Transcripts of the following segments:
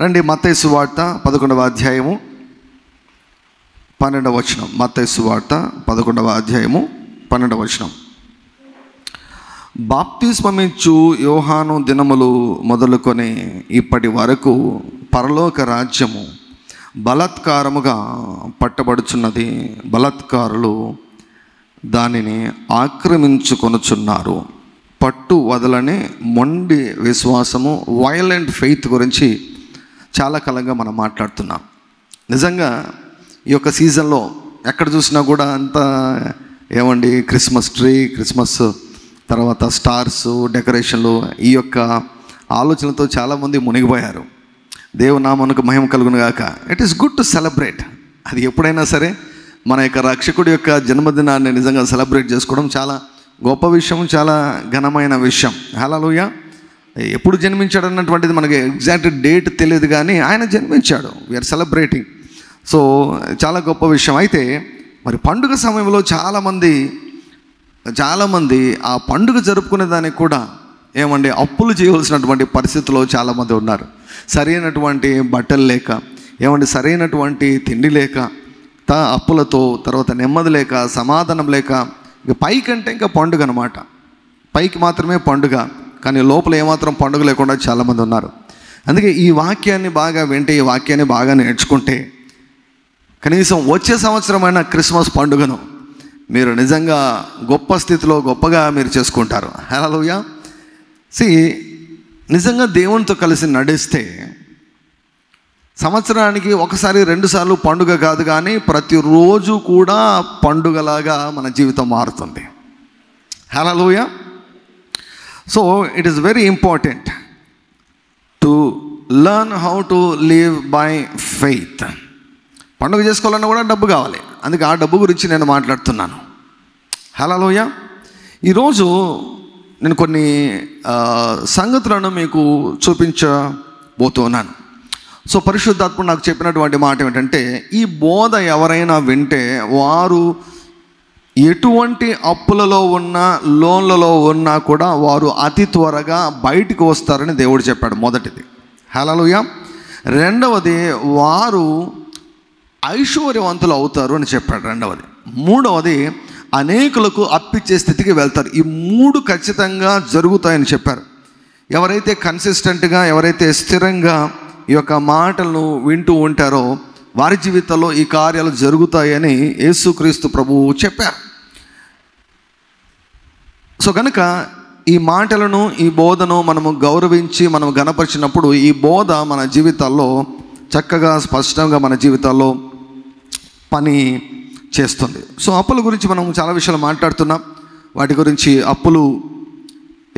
రండి, మత్తయి సువార్త 11వ అధ్యాయము 12వ వచనం. మత్తయి సువార్త 11వ అధ్యాయము 12వ వచనం. బాప్తిస్మమిచ్చు యోహాను దినములు మొదలుకొని ఇప్పటి వరకు పరలోక రాజ్యము బలాత్కారముగా పట్టబడుచున్నది, బలాత్కారులు దానిని ఆక్రమించుకొనుచున్నారు. పట్టు వదలని మొండి విశ్వాసము, వైలెంట్ ఫెయిత్ గురించి చాలా కాలంగా మనం మాట్లాడుతున్నాం. నిజంగా ఈ యొక్క సీజన్లో ఎక్కడ చూసినా కూడా అంతా క్రిస్మస్ ట్రీ, క్రిస్మస్ తర్వాత స్టార్స్, డెకరేషన్లు, ఈ యొక్క ఆలోచనలతో చాలామంది మునిగిపోయారు. దేవునామమునకు మహిమ కలుగును గాక. It is good to celebrate. అది ఎప్పుడైనా సరే మన యొక్క రక్షకుడి యొక్క జన్మదినాన్ని నిజంగా సెలబ్రేట్ చేసుకోవడం చాలా గొప్ప విషయం, చాలా ఘనమైన విషయం. హల్లెలూయా. ఎప్పుడు జన్మించాడు అన్నటువంటిది మనకి ఎగ్జాక్ట్ డేట్ తెలియదు, కానీ ఆయన జన్మించాడు. We are celebrating. సో చాలా గొప్ప విషయం. అయితే మరి పండుగ సమయంలో చాలామంది ఆ పండుగ జరుపుకునే దానికి కూడా అప్పులు చేయవలసినటువంటి పరిస్థితుల్లో చాలామంది ఉన్నారు. సరైనటువంటి బట్టలు లేక, సరైనటువంటి తిండి లేక, అప్పులతో, తర్వాత నెమ్మది లేక, సమాధానం లేక, ఇక పైకంటే ఇంకా పండుగ అనమాట. పైకి మాత్రమే పండుగ, కానీ లోపల ఏమాత్రం పండుగ లేకుండా చాలామంది ఉన్నారు. అందుకే ఈ వాక్యాన్ని బాగా వింటే, ఈ వాక్యాన్ని బాగా నేర్చుకుంటే, కనీసం వచ్చే సంవత్సరమైన క్రిస్మస్ పండుగను మీరు నిజంగా గొప్ప స్థితిలో గొప్పగా మీరు చేసుకుంటారు. హల్లెలూయా. నిజంగా దేవునితో కలిసి నడిస్తే సంవత్సరానికి ఒకసారి 2 సార్లు పండుగ కాదు, కానీ ప్రతిరోజు కూడా పండుగలాగా మన జీవితం మారుతుంది. Hallelujah. So it is very important to learn how to live by faith. పండుగ చేసుకోవాలన్నా కూడా డబ్బు కావాలి. అందుకే ఆ డబ్బు గురించి నేను మాట్లాడుతున్నాను. హల్లెలూయా. ఈరోజు నేను కొన్ని సంగతులను మీకు చూపించబోతున్నాను. సో పరిశుద్ధాత్ముడు నాకు చెప్పినటువంటి మాట ఏమిటంటే, ఈ బోధ ఎవరైనా వింటే వారు ఎటువంటి అప్పులలో ఉన్నా, లోన్లలో ఉన్నా కూడా వారు అతి త్వరగా బయటికి వస్తారని దేవుడు చెప్పాడు. మొదటిది. హల్లెలూయా. రెండవది, వారు ఐశ్వర్యవంతులు అవుతారు అని చెప్పాడు. రెండవది. మూడవది, అనేకులకు అప్పిచ్చే స్థితికి వెళ్తారు. ఈ 3 ఖచ్చితంగా జరుగుతాయని చెప్పారు. ఎవరైతే కన్సిస్టెంట్గా, ఎవరైతే స్థిరంగా ఈ యొక్క మాటలను వింటూ ఉంటారో వారి జీవితంలో ఈ కార్యాలు జరుగుతాయని యేసుక్రీస్తు ప్రభువు చెప్పారు. సో కనుక ఈ మాటలను, ఈ బోధను మనము గౌరవించి మనం గణపరిచినప్పుడు ఈ బోధ మన జీవితాల్లో చక్కగా, స్పష్టంగా మన జీవితాల్లో పని చేస్తుంది. సో అప్పుల గురించి మనం చాలా విషయాలు మాట్లాడుతున్నాం. వాటి గురించి, అప్పులు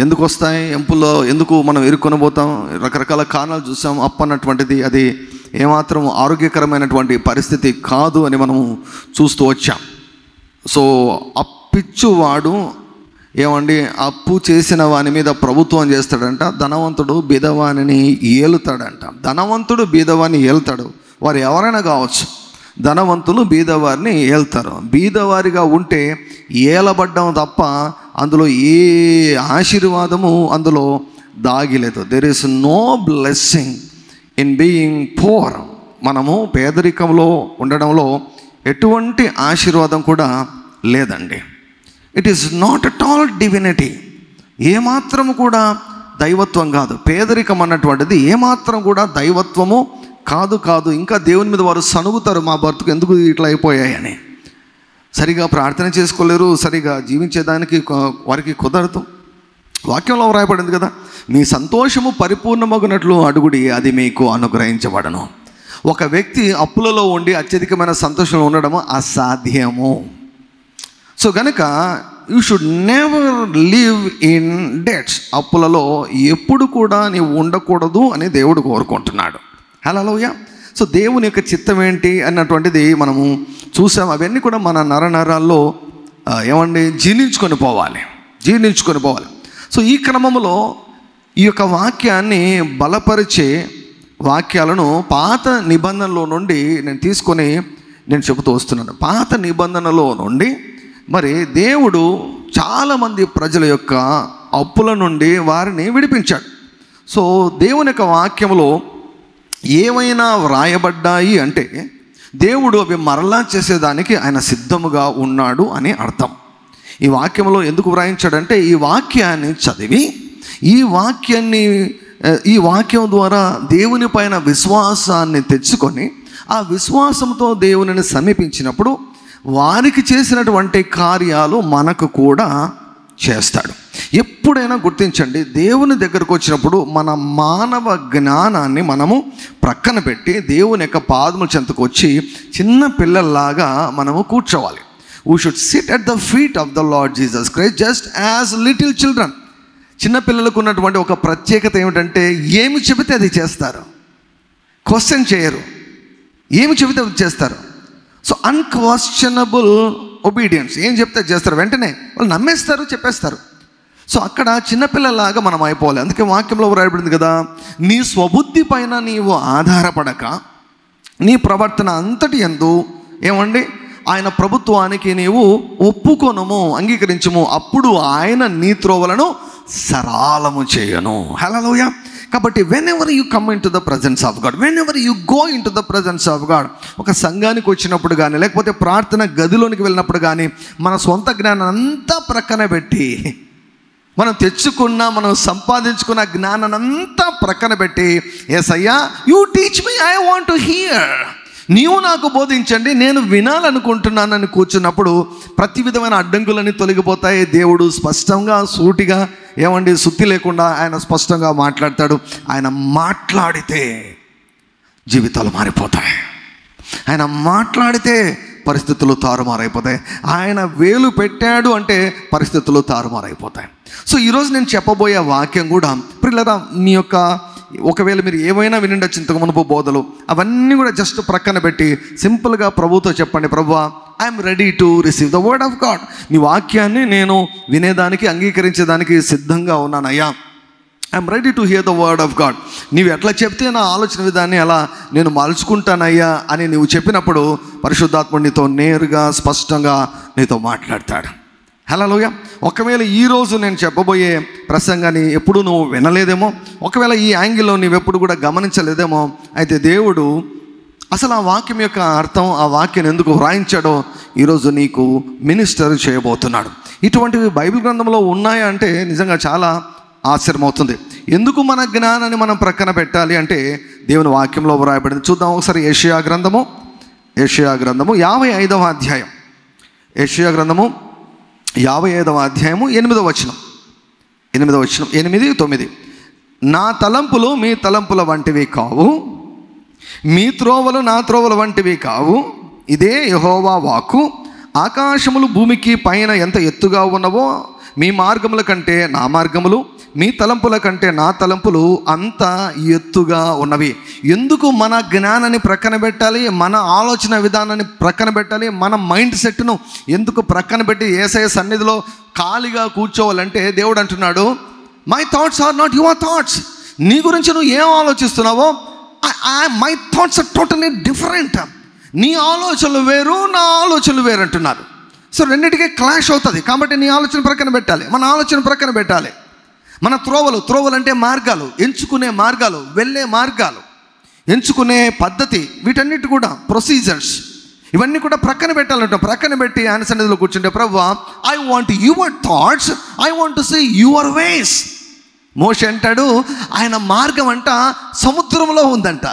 ఎందుకు వస్తాయి, అప్పుల్లో ఎందుకు మనం ఇరుక్కొని పోతాం, రకరకాల కారణాలు చూసాం. అప్పు అన్నటువంటిది అది ఏమాత్రం ఆరోగ్యకరమైనటువంటి పరిస్థితి కాదు అని మనము చూస్తూ వచ్చాం. సో అప్పిచ్చువాడు అప్పు చేసిన వాని మీద ప్రభుత్వం చేస్తాడంట. ధనవంతుడు బీదవానిని ఏలుతాడంట. ధనవంతుడు బీదవాన్ని ఏలుతాడు. వారు ఎవరైనా కావచ్చు. ధనవంతులు బీదవారిని ఏల్తారు. బీదవారిగా ఉంటే ఏలబడ్డం తప్ప అందులో ఏ ఆశీర్వాదము అందులో దాగిలేదు. There is no blessing in being poor. మనము పేదరికంలో ఉండడంలో ఎటువంటి ఆశీర్వాదం కూడా లేదండి. It is not at all divinity. ఏమాత్రము కూడా దైవత్వం కాదు. పేదరికం అన్నటువంటిది ఏమాత్రం కూడా దైవత్వము కాదు. ఇంకా దేవుని మీద వారు సనుగుతారు, మా బ్రతుకు ఎందుకు ఇట్లా అయిపోయాయని. సరిగా ప్రార్థన చేసుకోలేరు, సరిగా జీవించేదానికి వారికి కుదరదు. వాక్యంలో రాయబడింది కదా, మీ సంతోషము పరిపూర్ణమగునట్లు అడుగుడి, అది మీకు అనుగ్రహించబడను. ఒక వ్యక్తి అప్పులలో ఉండి అత్యధికమైన సంతోషంలో ఉండడము అసాధ్యము. సో కనుక you should never live in debts. అప్పులలో ఎప్పుడు కూడా నీవు ఉండకూడదు అని దేవుడు కోరుకుంటున్నాడు. హల్లెలూయా. సో దేవుని యొక్క చిత్తం ఏంటి అన్నటువంటిది మనము చూసాం. అవన్నీ కూడా మన నరనరాల్లో జీర్ణించుకొని పోవాలి. సో ఈ క్రమంలో ఈ యొక్క వాక్యాన్ని బలపరిచే వాక్యాలను పాత నిబంధనలో నుండి నేను తీసుకొని చెబుతూ వస్తున్నాను. పాత నిబంధనలో నుండి మరి దేవుడు చాలామంది ప్రజల యొక్క అప్పుల నుండి వారిని విడిపించాడు. సో దేవుని యొక్క వాక్యంలో ఏవైనా వ్రాయబడ్డాయి అంటే దేవుడు అవి మరలా చేసేదానికి ఆయన సిద్ధముగా ఉన్నాడు అని అర్థం. ఈ వాక్యంలో ఎందుకు వ్రాయించాడంటే ఈ వాక్యాన్ని చదివి ఈ వాక్యం ద్వారా దేవుని పైన విశ్వాసాన్ని తెచ్చుకొని ఆ విశ్వాసంతో దేవునిని సమీపించినప్పుడు వారికి చేసినటువంటి కార్యాలు మనకు కూడా చేస్తాడు. ఎప్పుడైనా గుర్తించండి, దేవుని దగ్గరకు వచ్చినప్పుడు మన మానవ జ్ఞానాన్ని మనము ప్రక్కన పెట్టి దేవుని యొక్క పాదముల చెంతకు వచ్చి చిన్న పిల్లల్లాగా మనము కూర్చోవాలి. We should SIT at the feet of the lord Jesus Christ just as little children. చిన్నపిల్లలకు ఉన్నటువంటి ఒక ప్రత్యేకత ఏమిటంటే ఏమి చెబితే అది చేస్తారు, క్వశ్చన్ చేయరు, ఏమి చెబితే అది చేస్తారు. సో అన్క్వశ్చనబుల్ ఒబీడియన్స్, ఏం చెప్తే చేస్తారు, వెంటనే వాళ్ళు నమ్మేస్తారు, చెప్పేస్తారు. సో అక్కడ చిన్నపిల్లలాగా మనం అయిపోవాలి. అందుకే వాక్యంలో రాయబడింది కదా, నీ స్వబుద్ధి పైన నీవు ఆధారపడక నీ ప్రవర్తన అంతటి యందు ఏమండి ఆయన ప్రభుత్వానికి నీవు ఒప్పుకొనుము, అంగీకరించుము, అప్పుడు ఆయన నీ త్రోవలను సరళము చేయను. హల్లెలూయా. కాబట్టి when ever you come in to the presence of God, when ever you go in to the presence of God, ఒక సంఘానికి వచ్చినప్పుడు కానీ లేకపోతే ప్రార్థన గదిలోనికి వెళ్ళినప్పుడు కానీ మన సొంత జ్ఞానం అంతా ప్రక్కన పెట్టి మనం తెచ్చుకున్న మనం సంపాదించుకున్న జ్ఞానాన్ని అంతా ప్రక్కన పెట్టి యేసయ్యా you teach me, I want to hear, నీవు నాకు బోధించండి, నేను వినాలనుకుంటున్నానని కూర్చున్నప్పుడు ప్రతి విధమైన అడ్డంకులన్నీ తొలగిపోతాయి. దేవుడు స్పష్టంగా సూటిగా ఏమండి సుత్తి లేకుండా ఆయన స్పష్టంగా మాట్లాడతాడు. ఆయన మాట్లాడితే జీవితాలు మారిపోతాయి, ఆయన మాట్లాడితే పరిస్థితులు తారుమారైపోతాయి, ఆయన వేలు పెట్టాడు అంటే పరిస్థితులు తారుమారైపోతాయి. సో ఈరోజు నేను చెప్పబోయే వాక్యం కూడా ప్రియులారా, మీ యొక్క ఒకవేళ మీరు ఏమైనా వినుండొచ్చు ఇంతకు మునుపు బోధలు, అవన్నీ కూడా జస్ట్ ప్రక్కన పెట్టి సింపుల్గా ప్రభుతో చెప్పండి, ప్రభువా I'm ready to receive the word of God. నీ వాక్యాన్ని నేను వినేదానికి అంగీకరించేదానికి సిద్ధంగా ఉన్నానయ్యా. I'm ready to hear the word of God. నీవు ఎట్లా చెప్తే నా ఆలోచన విధాన్ని అలా నేను మలుచుకుంటానయ్యా అని నువ్వు చెప్పినప్పుడు పరిశుద్ధాత్ముడు నీతో నేరుగా స్పష్టంగా నీతో మాట్లాడతాడు. హల్లెలూయా. ఒకవేళ ఈరోజు నేను చెప్పబోయే ప్రసంగాన్ని ఎప్పుడు నువ్వు వినలేదేమో, ఒకవేళ ఈ యాంగిల్లో నువ్వెప్పుడు కూడా గమనించలేదేమో, అయితే దేవుడు అసలు ఆ వాక్యం యొక్క అర్థం, ఆ వాక్యాన్ని ఎందుకు వ్రాయించాడో ఈరోజు నీకు మినిస్టర్ చేయబోతున్నాడు. ఇటువంటివి బైబిల్ గ్రంథంలో ఉన్నాయా అంటే నిజంగా చాలా ఆశ్చర్యమవుతుంది. ఎందుకు మన జ్ఞానాన్ని మనం ప్రక్కన పెట్టాలి అంటే దేవుని వాక్యంలో వ్రాయబడింది. చూద్దాం ఒకసారి యెషయా గ్రంథము 55వ అధ్యాయం, యెషయా గ్రంథము 55వ అధ్యాయము 8వ వచనం, 8, 9. నా తలంపులు మీ తలంపుల వంటివి కావు, మీ త్రోవలు నా త్రోవల వంటివి కావు, ఇదే యెహోవా వాక్కు. ఆకాశములు భూమికి పైన ఎంత ఎత్తుగా ఉన్నవో మీ మార్గముల కంటే నా మార్గములు, మీ తలంపుల కంటే నా తలంపులు అంత ఎత్తుగా ఉన్నవి. ఎందుకు మన జ్ఞానాన్ని ప్రక్కన పెట్టాలి, మన ఆలోచన విధానాన్ని ప్రక్కన పెట్టాలి, మన మైండ్ సెట్ను ఎందుకు ప్రక్కన పెట్టి యేసయ్య సన్నిధిలో ఖాళీగా కూర్చోవాలంటే దేవుడు అంటున్నాడు, my thoughts are not your thoughts. నీ గురించి నువ్వు ఏం ఆలోచిస్తున్నావో my thoughts are totally different. నీ ఆలోచనలు వేరు, నా ఆలోచనలు వేరు అంటున్నారు. సో రెండింటికి క్లాష్ అవుతుంది. కాబట్టి నీ ఆలోచన ప్రక్కన పెట్టాలి, మన ఆలోచన ప్రక్కన పెట్టాలి. మన త్రోవలు అంటే మార్గాలు, ఎంచుకునే మార్గాలు, వెళ్ళే మార్గాలు, ఎంచుకునే పద్ధతి, వీటన్నిటి కూడా ప్రొసీజర్స్, ఇవన్నీ కూడా ప్రక్కన పెట్టాలంట. ప్రక్కన పెట్టి ఆయన సన్నిధిలో కూర్చుంటే, ప్రభువా I want your thoughts, I want to see your ways. మోషే అంటాడు ఆయన మార్గం అంట సముద్రంలో ఉందంట,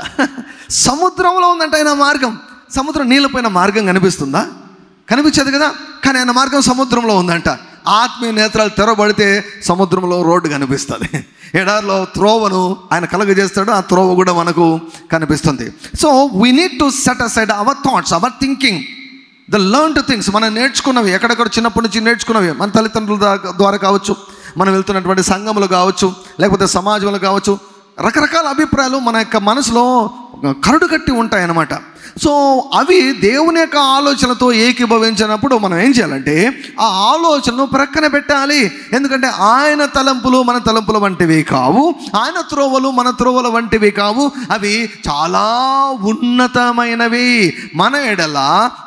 సముద్రంలో ఉందంట ఆయన మార్గం. సముద్రం నీళ్ళపైన మార్గం కనిపిస్తుందా? కనిపించదు కదా. కానీ ఆయన మార్గం సముద్రంలో ఉందంట. ఆత్మీయ నేత్రాలు తెరబడితే సముద్రంలో రోడ్డు కనిపిస్తుంది. ఎడారిలో త్రోవను ఆయన కలుగజేస్తాడు, ఆ త్రోవ కూడా మనకు కనిపిస్తుంది. So we need to set aside our thoughts, our thinking, the learn to things. మనం నేర్చుకున్నవి, ఎక్కడెక్కడ చిన్నప్పటి నుంచి నేర్చుకున్నవి, మన తల్లిదండ్రుల ద్వారా కావచ్చు, మనం వెళ్తున్నటువంటి సంఘములు కావచ్చు, లేకపోతే సమాజంలో కావచ్చు, రకరకాల అభిప్రాయాలు మన యొక్క మనసులో కరుడు కట్టి ఉంటాయన్నమాట. సో అవి దేవుని యొక్క ఆలోచనతో ఏకీభవించినప్పుడు మనం ఏం చేయాలంటే ఆ ఆలోచనను ప్రక్కన పెట్టాలి. ఎందుకంటే ఆయన తలంపులు మన తలంపుల వంటివి కావు, ఆయన త్రోవలు మన త్రోవల వంటివి కావు, అవి చాలా ఉన్నతమైనవి. మన ఎడల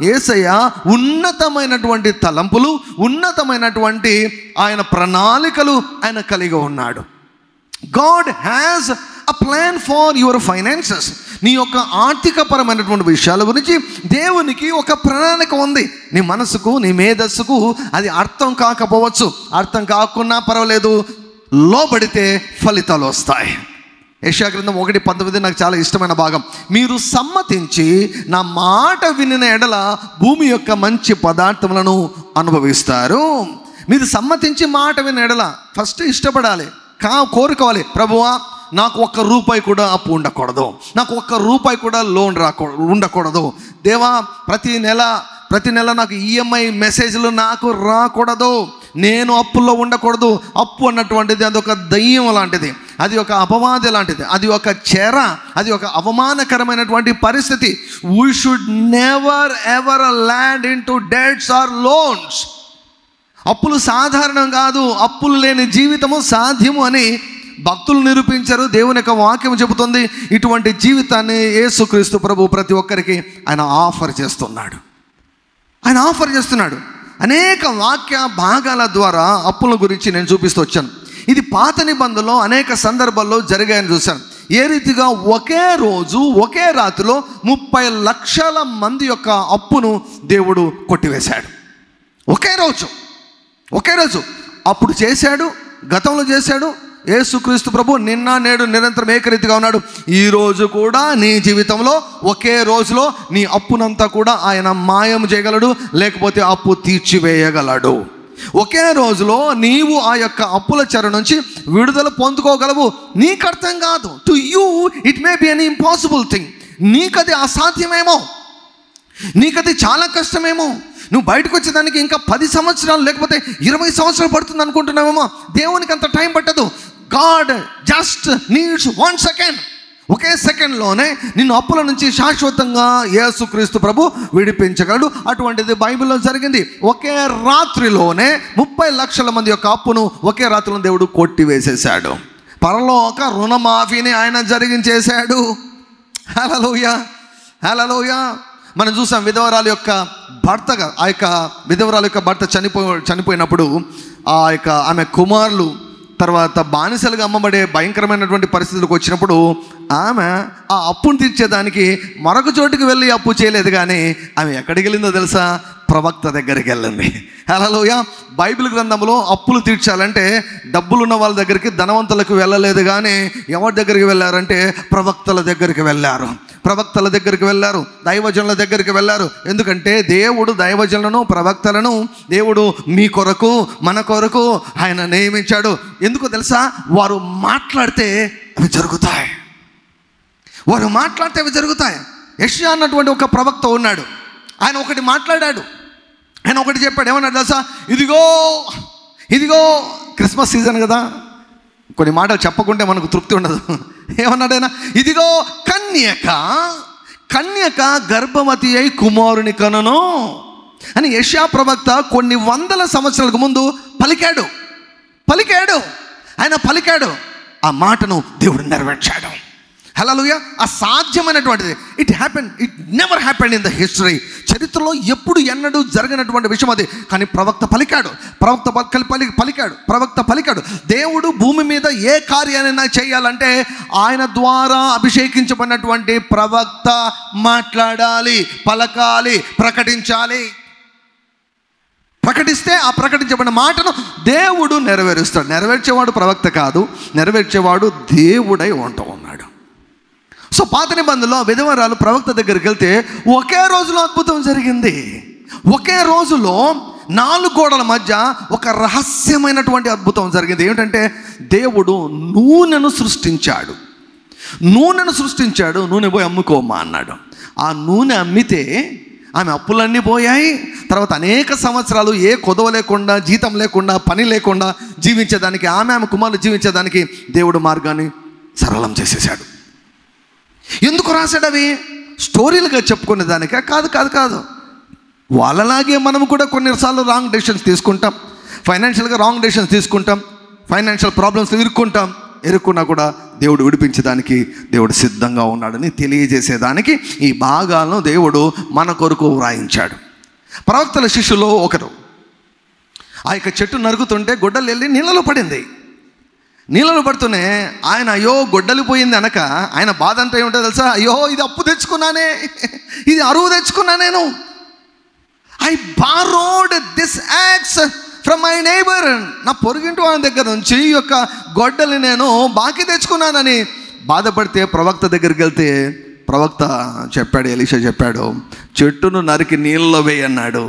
యేసయ్య ఉన్నతమైనటువంటి తలంపులు, ఉన్నతమైనటువంటి ఆయన ప్రణాళికలు ఆయన కలిగి ఉన్నాడు. God has a plan for your finances. నీ యొక్క ఆర్థికపరమైనటువంటి విషయాల గురించి దేవునికి ఒక ప్రణాళిక ఉంది. నీ మనసుకు, నీ మేధస్సుకు అది అర్థం కాకపోవచ్చు. అర్థం కాకున్నా పర్వాలేదు, లోబడితే ఫలితాలు వస్తాయి. యెషయా గ్రంథం 1:19 నాకు చాలా ఇష్టమైన భాగం. మీరు సమ్మతించి నా మాట వినిన ఎడల భూమి యొక్క మంచి పదార్థములను అనుభవిస్తారు. మీరు సమ్మతించి మాట విని ఎడల ఫస్ట్ ఇష్టపడాలి, కోరుకోవాలి. ప్రభువా, నాకు ₹1 కూడా అప్పు ఉండకూడదు, నాకు ₹1 కూడా లోన్ ఉండకూడదు. దేవా, ప్రతి నెల నాకు ఈఎంఐ మెసేజ్లు నాకు రాకూడదు, నేను అప్పుల్లో ఉండకూడదు. అప్పు అన్నటువంటిది అది ఒక దయ్యం లాంటిది, అది ఒక అపవాది లాంటిది, అది ఒక చెర, అది ఒక అవమానకరమైనటువంటి పరిస్థితి. We should never ever land into debts or loans. అప్పులు సాధారణం కాదు, అప్పులు లేని జీవితము సాధ్యము అని భక్తులు నిరూపించారు. దేవుని యొక్క వాక్యం చెబుతుంది. ఇటువంటి జీవితాన్ని యేసుక్రీస్తు ప్రభు ప్రతి ఒక్కరికి ఆయన ఆఫర్ చేస్తున్నాడు. అనేక వాక్య భాగాల ద్వారా అప్పుల గురించి నేను చూపిస్తూ వచ్చాను. ఇది పాత నిబంధనలో అనేక సందర్భాల్లో జరిగాయని చూశాను. ఏ రీతిగా ఒకే రోజు ఒకే రాత్రిలో 30 లక్షల మంది యొక్క అప్పును దేవుడు కొట్టివేశాడు. ఒకే రోజు అప్పుడు చేశాడు, గతంలో చేశాడు. యేసుక్రీస్తు ప్రభు నిన్న నేడు నిరంతరం ఏకరీతిగా ఉన్నాడు. ఈరోజు కూడా నీ జీవితంలో ఒకే రోజులో నీ అప్పునంతా కూడా ఆయన మాయం చేయగలడు, లేకపోతే అప్పు తీర్చివేయగలడు. ఒకే రోజులో నీవు ఆ యొక్క అప్పుల చెర నుంచి విడుదల పొందుకోగలవు. నీకు అర్థం కాదు. To you it may be an impossible thing. నీకది అసాధ్యమేమో, నీకది చాలా కష్టమేమో. నువ్వు బయటకు వచ్చేదానికి ఇంకా 10 సంవత్సరాలు లేకపోతే 20 సంవత్సరాలు పడుతుంది అనుకుంటున్నావేమో. దేవునికి అంత టైం పట్టదు. God just needs 1 second. ఒకే సెకండ్లోనే నిన్ను అప్పుల నుంచి శాశ్వతంగా యేసుక్రీస్తు ప్రభు విడిపించగలడు. అటువంటిది బైబిల్లో జరిగింది. ఒకే రాత్రిలోనే 30 లక్షల మంది యొక్క అప్పును ఒకే రాత్రిలో దేవుడు కొట్టివేసేశాడు. పరలోక రుణమాఫీని ఆయన జరిగించేశాడు. హల్లెలూయా, హల్లెలూయా. మనం చూసాం విధవరాలు యొక్క భర్తగా, ఆ యొక్క విధవరాలు యొక్క భర్త చనిపోయినప్పుడు ఆ యొక్క ఆమె కుమారులు తర్వాత బానిసలుగా అమ్మబడే భయంకరమైనటువంటి పరిస్థితులకు వచ్చినప్పుడు ఆమె ఆ అప్పును తీర్చేదానికి మరొక చోటుకి వెళ్ళి అప్పు చేయలేదు. కానీ ఆమె ఎక్కడికి వెళ్ళిందో తెలుసా? ప్రవక్త దగ్గరికి వెళ్ళింది. హల్లెలూయా. బైబిల్ గ్రంథంలో అప్పులు తీర్చాలంటే డబ్బులున్న వాళ్ళ దగ్గరికి, ధనవంతులకు వెళ్ళలేదు. కానీ ఎవరి దగ్గరికి వెళ్ళారంటే ప్రవక్తల దగ్గరికి వెళ్ళారు, దైవజనుల దగ్గరికి వెళ్ళారు. ఎందుకంటే దేవుడు దైవజనులను, ప్రవక్తలను దేవుడు మీ కొరకు, మన కొరకు ఆయన నియమించాడు. ఎందుకో తెలుసా? వారు మాట్లాడితే అవి జరుగుతాయి. యెషయా అన్నటువంటి ఒక ప్రవక్త ఉన్నాడు. ఆయన ఒకటి మాట్లాడాడు, ఆయన ఒకటి చెప్పాడు. ఏమన్నాడు తెలుసా? ఇదిగో క్రిస్మస్ సీజన్ కదా, కొన్ని మాటలు చెప్పకుంటే మనకు తృప్తి ఉండదు. ఏమన్నాడు ఆయన? ఇదిగో కన్యక గర్భవతి అయి కుమారుని కనును అని యెషయా ప్రవక్త కొన్ని వందల సంవత్సరాలకు ముందు పలికాడు. ఆయన పలికాడు. ఆ మాటను దేవుడు నెరవేర్చాడు. హల్లెలూయా. అసాధ్యమైనటువంటిది. It never happened in the history. చరిత్రలో ఎప్పుడు ఎన్నడూ జరగనటువంటి విషయం అది. కానీ ప్రవక్త పలికాడు. దేవుడు భూమి మీద ఏ కార్యాన్ని చేయాలంటే ఆయన ద్వారా అభిషేకించబడినటువంటి ప్రవక్త మాట్లాడాలి, పలకాలి, ప్రకటిస్తే ఆ ప్రకటించబడిన మాటను దేవుడు నెరవేరుస్తాడు. నెరవేర్చేవాడు ప్రవక్త కాదు, నెరవేర్చేవాడు దేవుడై ఉన్నాడు. సో పాత నిబంధనలో విధవరాలు ప్రవక్త దగ్గరికి వెళ్తే ఒకే రోజులో అద్భుతం జరిగింది. ఒకే రోజులో 4 గోడల మధ్య ఒక రహస్యమైనటువంటి అద్భుతం జరిగింది. ఏమిటంటే దేవుడు నూనెను సృష్టించాడు. నూనె పోయి అమ్ముకోమ్మా అన్నాడు. ఆ నూనె అమ్మితే ఆమె అప్పులన్నీ పోయాయి. తర్వాత అనేక సంవత్సరాలు ఏ కొదవ లేకుండా, జీతం లేకుండా, పని లేకుండా జీవించేదానికి, ఆమె కుమారులు జీవించేదానికి దేవుడు మార్గాన్ని సరళం చేసేసాడు. ఎందుకు రాశాడు? అవి స్టోరీలుగా చెప్పుకునే దానికా? కాదు. వాళ్ళలాగే మనం కూడా కొన్నిసార్లు రాంగ్ డెసిషన్స్ తీసుకుంటాం, ఫైనాన్షియల్గా రాంగ్ డెసిషన్స్ తీసుకుంటాం, ఫైనాన్షియల్ ప్రాబ్లమ్స్ ఎరుక్కున్నా కూడా దేవుడు విడిపించడానికి దేవుడు సిద్ధంగా ఉన్నాడని తెలియజేసేదానికి ఈ భాగాలను దేవుడు మన కొరకు వ్రాయించాడు. ప్రవక్తల శిష్యులో ఒకరు ఆ యొక్క చెట్టు నరుగుతుంటే గొడ్డలు వెళ్ళి నీళ్ళలో పడింది. నీళ్ళలో పడుతూనే ఆయన అయ్యో గొడ్డలిపోయింది అనక ఆయన బాధ అంటే ఏమిటో తెలుసా? అయ్యో ఇది అప్పు తెచ్చుకున్నానే, ఇది అరువు తెచ్చుకున్నా, నేను I borrowed this axe from my neighbour. నా పొరుగింటి వాళ్ళ దగ్గర నుంచి ఈ యొక్క గొడ్డలి నేను బాకీ తెచ్చుకున్నానని బాధపడితే ప్రవక్త దగ్గరికి వెళ్తే ప్రవక్త చెప్పాడు, ఎలీషా చెప్పాడు, చెట్టును నరికి నీళ్ళలో వేయి అన్నాడు.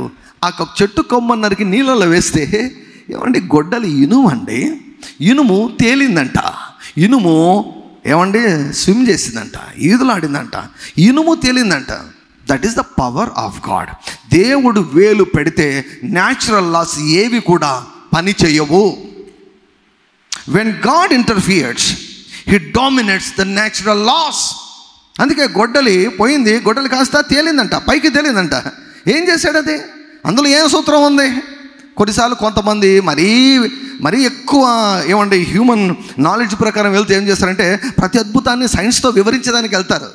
ఆ చెట్టు కొమ్మను నరికి నీళ్ళలో వేస్తే ఏమండి గొడ్డలి ఇనుము అండి, ఇనుము తేలిందంట, ఇనుము ఏమండి స్విమ్ చేసిందంట, ఈదులాడిందంట, ఇనుము తేలిందంట. That is the power of God. దేవుడు వేలు పెడితే న్యాచురల్ లాస్ ఏవి కూడా పని చేయవు. When God interferes he dominates the natural laws. అందుకే గొడ్డలి పోయింది, గొడ్డలి కాస్త తేలిందంట, పైకి తేలిందంట. ఏం చేశాడు అది? అందులో ఏం సూత్రం ఉంది? కొన్నిసార్లు కొంతమంది మరీ ఎక్కువ ఏమండి హ్యూమన్ నాలెడ్జ్ ప్రకారం వెళ్తే ఏం చేస్తారంటే ప్రతి అద్భుతాన్ని సైన్స్తో వివరించడానికి వెళ్తారు.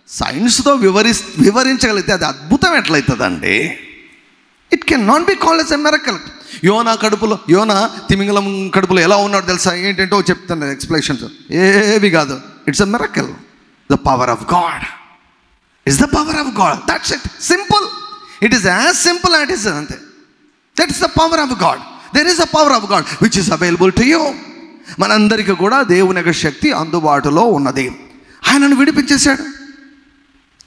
సైన్స్తో వివరించగలిగితే అది అద్భుతం ఎట్లయితుందండి? It can not be called as a miracle. యోనా తిమింగలం కడుపులో ఎలా ఉన్నాడు తెలుసా? ఏంటంటో చెప్తాను ఎక్స్ప్లెనేషన్స్, ఏవి కాదు. It's a miracle. The power of God is the power of God. That's it. Simple. It is as simple as it is. అంతే. That is the power of God. There is a power of God which is available to you. మనందరికీ కూడా దేవుని యొక్క శక్తి అందుబాటులో ఉన్నది. ఆయనను విడిపించేశాడు.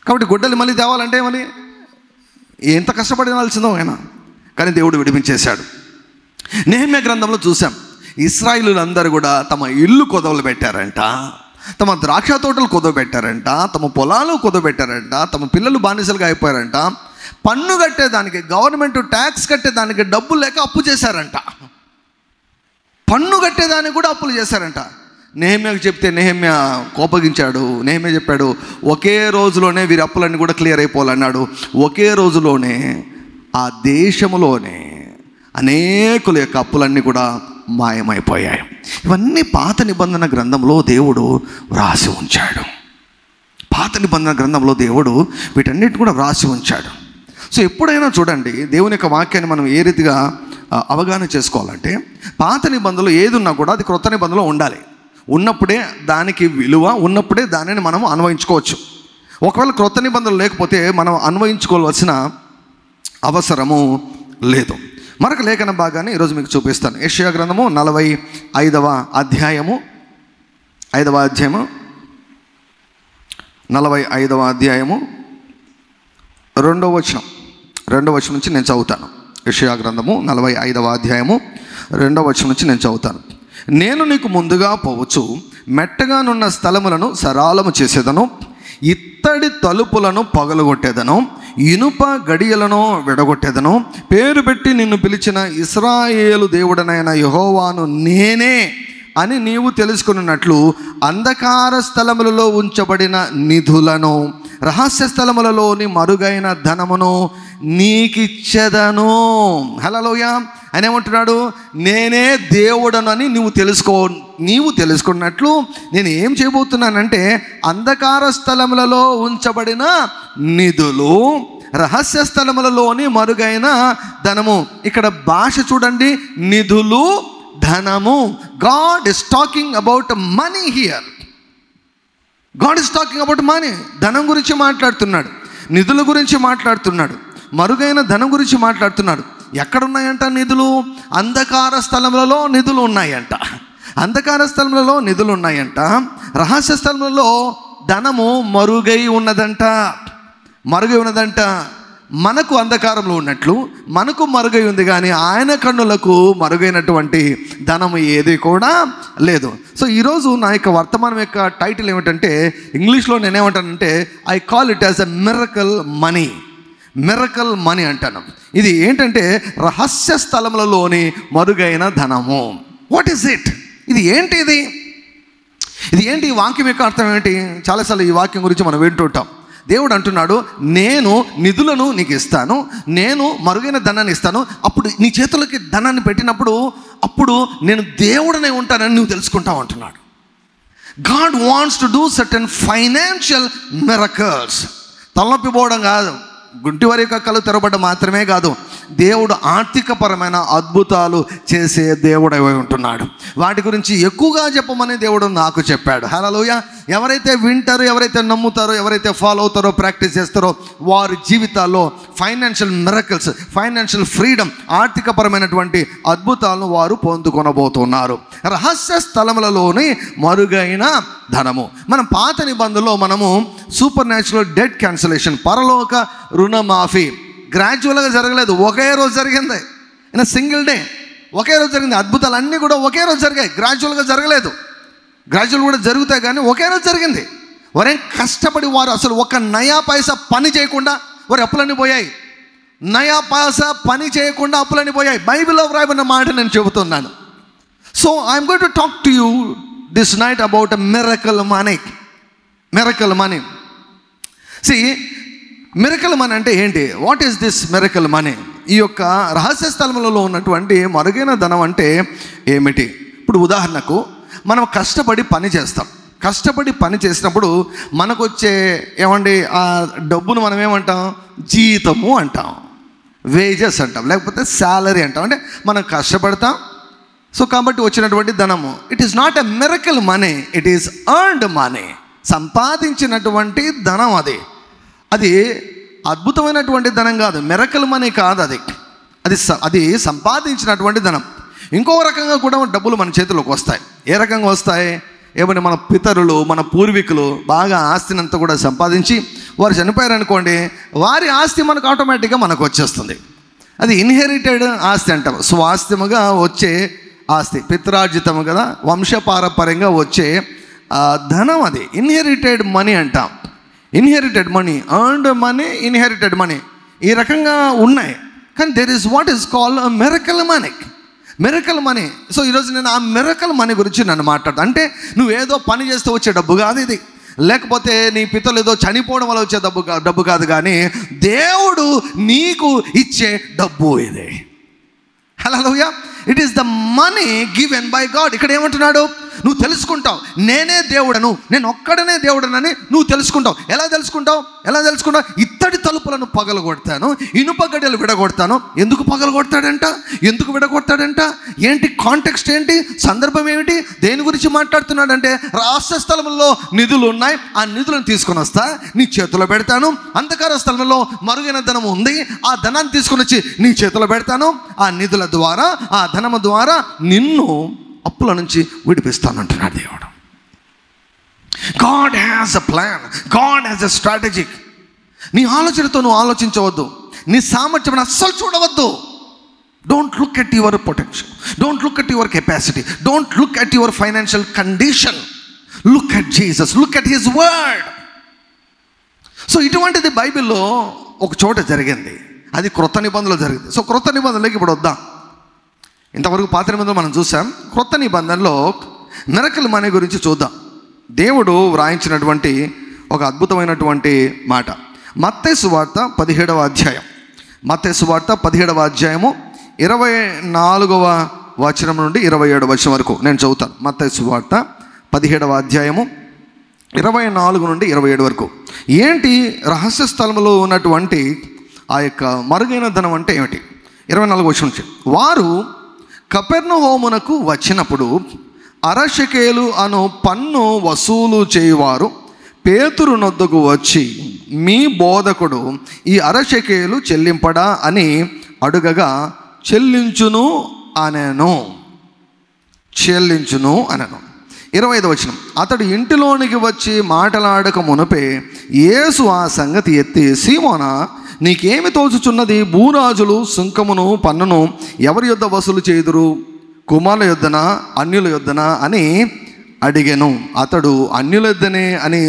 కాబట్టి గొడ్డలి మళ్ళీ తేవాలంటే మళ్ళీ ఎంత కష్టపడాల్సిందో ఆయన, కానీ దేవుడు విడిపించేశాడు. నెహెమ్యా గ్రంథంలో చూసాం, ఇశ్రాయేలులందరూ కూడా తమ ఇల్లు కొదవలు పెట్టారంట, తమ ద్రాక్ష తోటలు కొదవ పెట్టారంట, తమ పొలాలు కొదవ పెట్టారంట, తమ పిల్లలు బానిసలుగా అయిపోయారంట. పన్ను కట్టేదానికి, గవర్నమెంట్ ట్యాక్స్ కట్టేదానికి డబ్బులు లేక అప్పు చేశారంట. పన్ను కట్టేదానికి కూడా అప్పులు చేశారంట. నెహెమ్యాకు చెప్తే నెహెమ్యా కోపగించాడు. నెహెమ్యా చెప్పాడు, ఒకే రోజులోనే వీరి అప్పులన్నీ కూడా క్లియర్ అయిపోవాలన్నాడు. ఒకే రోజులోనే ఆ దేశంలోనే అనేకుల యొక్క అప్పులన్నీ కూడా మాయమైపోయాయి. ఇవన్నీ పాత నిబంధన గ్రంథంలో దేవుడు వ్రాసి ఉంచాడు. పాత నిబంధన గ్రంథంలో దేవుడు వీటన్నిటిని కూడా వ్రాసి ఉంచాడు. సో ఎప్పుడైనా చూడండి, దేవుని యొక్క వాక్యాన్ని మనం ఏ రీతిగా అవగాహన చేసుకోవాలంటే, పాత నిబంధనలు ఏది ఉన్నా కూడా అది క్రొత్త నిబంధనలో ఉండాలి. ఉన్నప్పుడే దానికి విలువ, ఉన్నప్పుడే దానిని మనం అన్వయించుకోవచ్చు. ఒకవేళ క్రొత్త నిబంధనలు లేకపోతే మనం అన్వయించుకోవాల్సిన అవసరము లేదు. మరొక లేఖన భాగాన్ని ఈరోజు మీకు చూపిస్తాను. యెషయా గ్రంథము 45వ అధ్యాయము 5వ అధ్యాయము 45వ అధ్యాయము 2వ వచనం నుంచి నేను చదువుతాను. యెషయా గ్రంథము 45వ అధ్యాయము 2వ వచనం నుంచి నేను చదువుతాను. నేను నీకు ముందుగా పోవచ్చు, మెట్టగానున్న స్థలములను సరాలము చేసేదను, ఇత్తడి తలుపులను పగలగొట్టేదను, ఇనుప గడియలను విడగొట్టేదను. పేరు పెట్టి నిన్ను పిలిచిన ఇశ్రాయేలు దేవుడనైన యెహోవాను నేనే అని నీవు తెలుసుకున్నట్లు అంధకార స్థలములలో ఉంచబడిన నిధులను, రహస్య స్థలములలోని మరుగైన ధనమును నీకిచ్చెదను. హల్లెలూయా. ఆయన ఏమంటున్నాడు? నేనే దేవుడనని నీవు తెలుసుకున్నట్లు నేను ఏం చేయబోతున్నానంటే, అంధకార స్థలములలో ఉంచబడిన నిధులు, రహస్య స్థలములలోని మరుగైన ధనము. ఇక్కడ భాష చూడండి, నిధులు, ధనము. God is talking about money here. God is talking about money. ధనం గురించి మాట్లాడుతున్నాడు, నిధుల గురించి మాట్లాడుతున్నాడు, మరుగైన ధనం గురించి మాట్లాడుతున్నాడు. ఎక్కడున్నాయంట నిధులు? అంధకార స్థలములలో నిధులు ఉన్నాయంట. అంధకార స్థలములలో నిధులు ఉన్నాయంట. రహస్య స్థలములలో ధనము మరుగై ఉన్నదంట. మనకు అంధకారంలో ఉన్నట్లు మనకు మరుగై ఉంది, కానీ ఆయన కన్నులకు మరుగైనటువంటి ధనము ఏది కూడా లేదు. సో ఈరోజు నా యొక్క వర్తమానం యొక్క టైటిల్ ఏమిటంటే, ఇంగ్లీష్లో నేనేమంటానంటే, I call it as a miracle money. Miracle money అంటాను. ఇది ఏంటంటే రహస్య స్థలములలోని మరుగైన ధనము. What is it? ఇది ఏంటి? ఇది ఏంటి? ఈ వాక్యం యొక్క అర్థం ఏంటి? చాలాసార్లు ఈ వాక్యం గురించి మనం వింటుంటాం. దేవుడు అంటున్నాడు, నేను నిధులను నీకు ఇస్తాను, నేను మరుగైన ధనాన్ని ఇస్తాను. అప్పుడు నీ చేతులకి ధనాన్ని పెట్టినప్పుడు అప్పుడు నేను దేవుడనే ఉంటానని నువ్వు తెలుసుకుంటావు అంటున్నాడు. God wants to do certain financial miracles. తలనొప్పి పోవడం కాదు, గుంటి వారి యొక్క కళ్ళు తెరవబడ్డం మాత్రమే కాదు, దేవుడు ఆర్థికపరమైన అద్భుతాలు చేసే దేవుడు అయి ఉంటున్నాడు. వాటి గురించి ఎక్కువగా చెప్పమని దేవుడు నాకు చెప్పాడు. హల్లెలూయా. ఎవరైతే వింటారో, ఎవరైతే నమ్ముతారో, ఎవరైతే ఫాలో అవుతారో, ప్రాక్టీస్ చేస్తారో, వారి జీవితాల్లో ఫైనాన్షియల్ మిరకల్స్, ఫైనాన్షియల్ ఫ్రీడమ్, ఆర్థికపరమైనటువంటి అద్భుతాలను వారు పొందుకొనబోతున్నారు. రహస్య స్థలములలోని మరుగైన ధనము. మనం పాత నిబంధనలో మనము సూపర్ న్యాచురల్ డెట్ క్యాన్సిలేషన్, పరలోక రుణమాఫీ గ్రాడ్యువల్గా జరగలేదు, ఒకే రోజు జరిగింది. ఇన్ సింగిల్ డే ఒకే రోజు జరిగింది. అద్భుతాలు అన్నీ కూడా ఒకే రోజు జరిగాయి, గ్రాడ్యువల్గా జరగలేదు. గ్రాడ్యువల్ కూడా జరుగుతాయి కానీ ఒకే రోజు జరిగింది. వారేం కష్టపడి వారు అసలు ఒక నయా పైసా పని చేయకుండా వారి అప్పులన్నీ పోయాయి. నయా పైసా పని చేయకుండా అప్పులన్నీ పోయాయి. బైబిల్లో వ్రాయబడిన మాట నేను చెబుతున్నాను. So I'm going to talk to you this night about miracle money. Miracle money. See, miracle money అంటే ఏంటి? What is this miracle money? ఈ యొక్క రహస్య స్థలములలో ఉన్నటువంటి మరుగైన ధనం అంటే ఏమిటి? ఇప్పుడు ఉదాహరణకు మనం కష్టపడి పని చేస్తాం. కష్టపడి పని చేసినప్పుడు మనకు వచ్చే ఆ డబ్బును మనం ఏమంటాం? జీతము అంటాం, వేజెస్ అంటాం, లేకపోతే శాలరీ అంటాం. అంటే మనం కష్టపడతాం, సో కాబట్టి వచ్చినటువంటి ధనము. It is not a miracle money, it is earned money. సంపాదించినటువంటి ధనం అది. అది అద్భుతమైనటువంటి ధనం కాదు, మిరకల్ మనీ కాదు. అది సంపాదించినటువంటి ధనం. ఇంకో రకంగా కూడా డబ్బులు మన చేతిలోకి వస్తాయి. ఏ రకంగా వస్తాయి? మన పితరులు, మన పూర్వీకులు బాగా ఆస్తిని అంతా కూడా సంపాదించి వారు చనిపోయారనుకోండి, వారి ఆస్తి మనకు ఆటోమేటిక్గా మనకు వచ్చేస్తుంది. అది ఇన్హెరిటెడ్ ఆస్తి అంటాం. స్వాస్థ్యముగా వచ్చే ఆస్తి, పిత్రార్జితము కదా, వంశపారపర్యంగా వచ్చే ధనం. అది ఇన్హెరిటెడ్ మనీ అంటాం. Inherited money, earned money, inherited money, ఈ రకంగా ఉన్నాయి. కానీ there is what is called miracle money. Miracle money. So ఈరోజు నేను ఆ మిరకల్ మనీ గురించి నన్ను మాట్లాడతాను. అంటే నువ్వేదో పని చేస్తే వచ్చే డబ్బు కాదు ఇది, లేకపోతే నీ పితలు ఏదో చనిపోవడం వల్ల వచ్చే డబ్బు కాదు, కానీ దేవుడు నీకు ఇచ్చే డబ్బు ఇది. Hallelujah. It is the money given by God. ఇక్కడ ఏమంటున్నాడు? నువ్వు తెలుసుకుంటావు నేనే దేవుడను, నేను ఒక్కడనే దేవుడనని నువ్వు తెలుసుకుంటావు. ఎలా తెలుసుకుంటావు? ఇత్తడి తలుపులను పగలగొడతాను, ఇనుప గడియలు విడగొడతాను. ఎందుకు పగలగొడతాడంట? ఎందుకు విడగొడతాడంట? ఏంటి కాంటెక్స్ట్ ఏంటి? సందర్భం ఏమిటి? దేని గురించి మాట్లాడుతున్నాడంటే, రహస్య స్థలంలో నిధులు ఉన్నాయి, ఆ నిధులను తీసుకొని వస్తా, నీ చేతిలో పెడతాను. అంధకార స్థలంలో మరుగైన ధనం ఉంది, ఆ ధనాన్ని తీసుకొని వచ్చి నీ చేతిలో పెడతాను. ఆ నిధుల ద్వారా, ఆ ధనము ద్వారా నిన్ను అప్పుల నుంచి విడిపిస్తానంటున్నాడు దేవుడు. God has a plan, God has a strategy. నీ ఆలోచనతో నువ్వు ఆలోచించవద్దు, నీ సామర్థ్యం అస్సలు చూడవద్దు. Don't look at your potential, don't look at your capacity, don't look at your financial condition. Look at Jesus, look at his word. So ఇటువంటిది బైబిల్లో ఒక చోట జరిగింది, అది క్రొత్త నిబంధనలో జరిగింది. సో క్రొత్త నిబంధనలోకి ఇప్పుడు వద్దాం. ఇంతవరకు పాత నిబంధనలు మనం చూసాం. క్రొత్త నిబంధనలో మిరకల్ మనీ గురించి చూద్దాం. దేవుడు వ్రాయించినటువంటి ఒక అద్భుతమైనటువంటి మాట. మత్తయి సువార్త 17వ అధ్యాయం. మత్తయి సువార్త 17వ అధ్యాయము 24వ వచనం నుండి 27వ వచనం వరకు నేను చదువుతాను. మత్తయి సువార్త 17వ అధ్యాయము 24 నుండి 27 వరకు. ఏంటి రహస్య స్థలంలో ఉన్నటువంటి ఆ యొక్క మరుగైన ధనం అంటే ఏమిటి? 24 వచనం నుంచి, వారు కపెర్నహూమునకు వచ్చినప్పుడు అరషకేలు అను పన్ను వసూలు చేయువారు పేతురు నొద్దకు వచ్చి, మీ బోధకుడు ఈ అరషకేలు చెల్లింపడా అని అడుగగా, చెల్లించును అనెను. 25వ వచనం, అతడు ఇంటిలోనికి వచ్చి మాటలాడక మునుపే యేసు ఆ సంగతి ఎత్తి, సీమోనా, నీకేమి తోచుచున్నది? భూరాజులు సుంకమును పన్నును ఎవరి యొద్ద వసూలు చేయుదురు? కుమారుల యొద్దనా అన్యుల యొద్దనా అని అడిగెను. అతడు అన్యుల యొద్దనే అని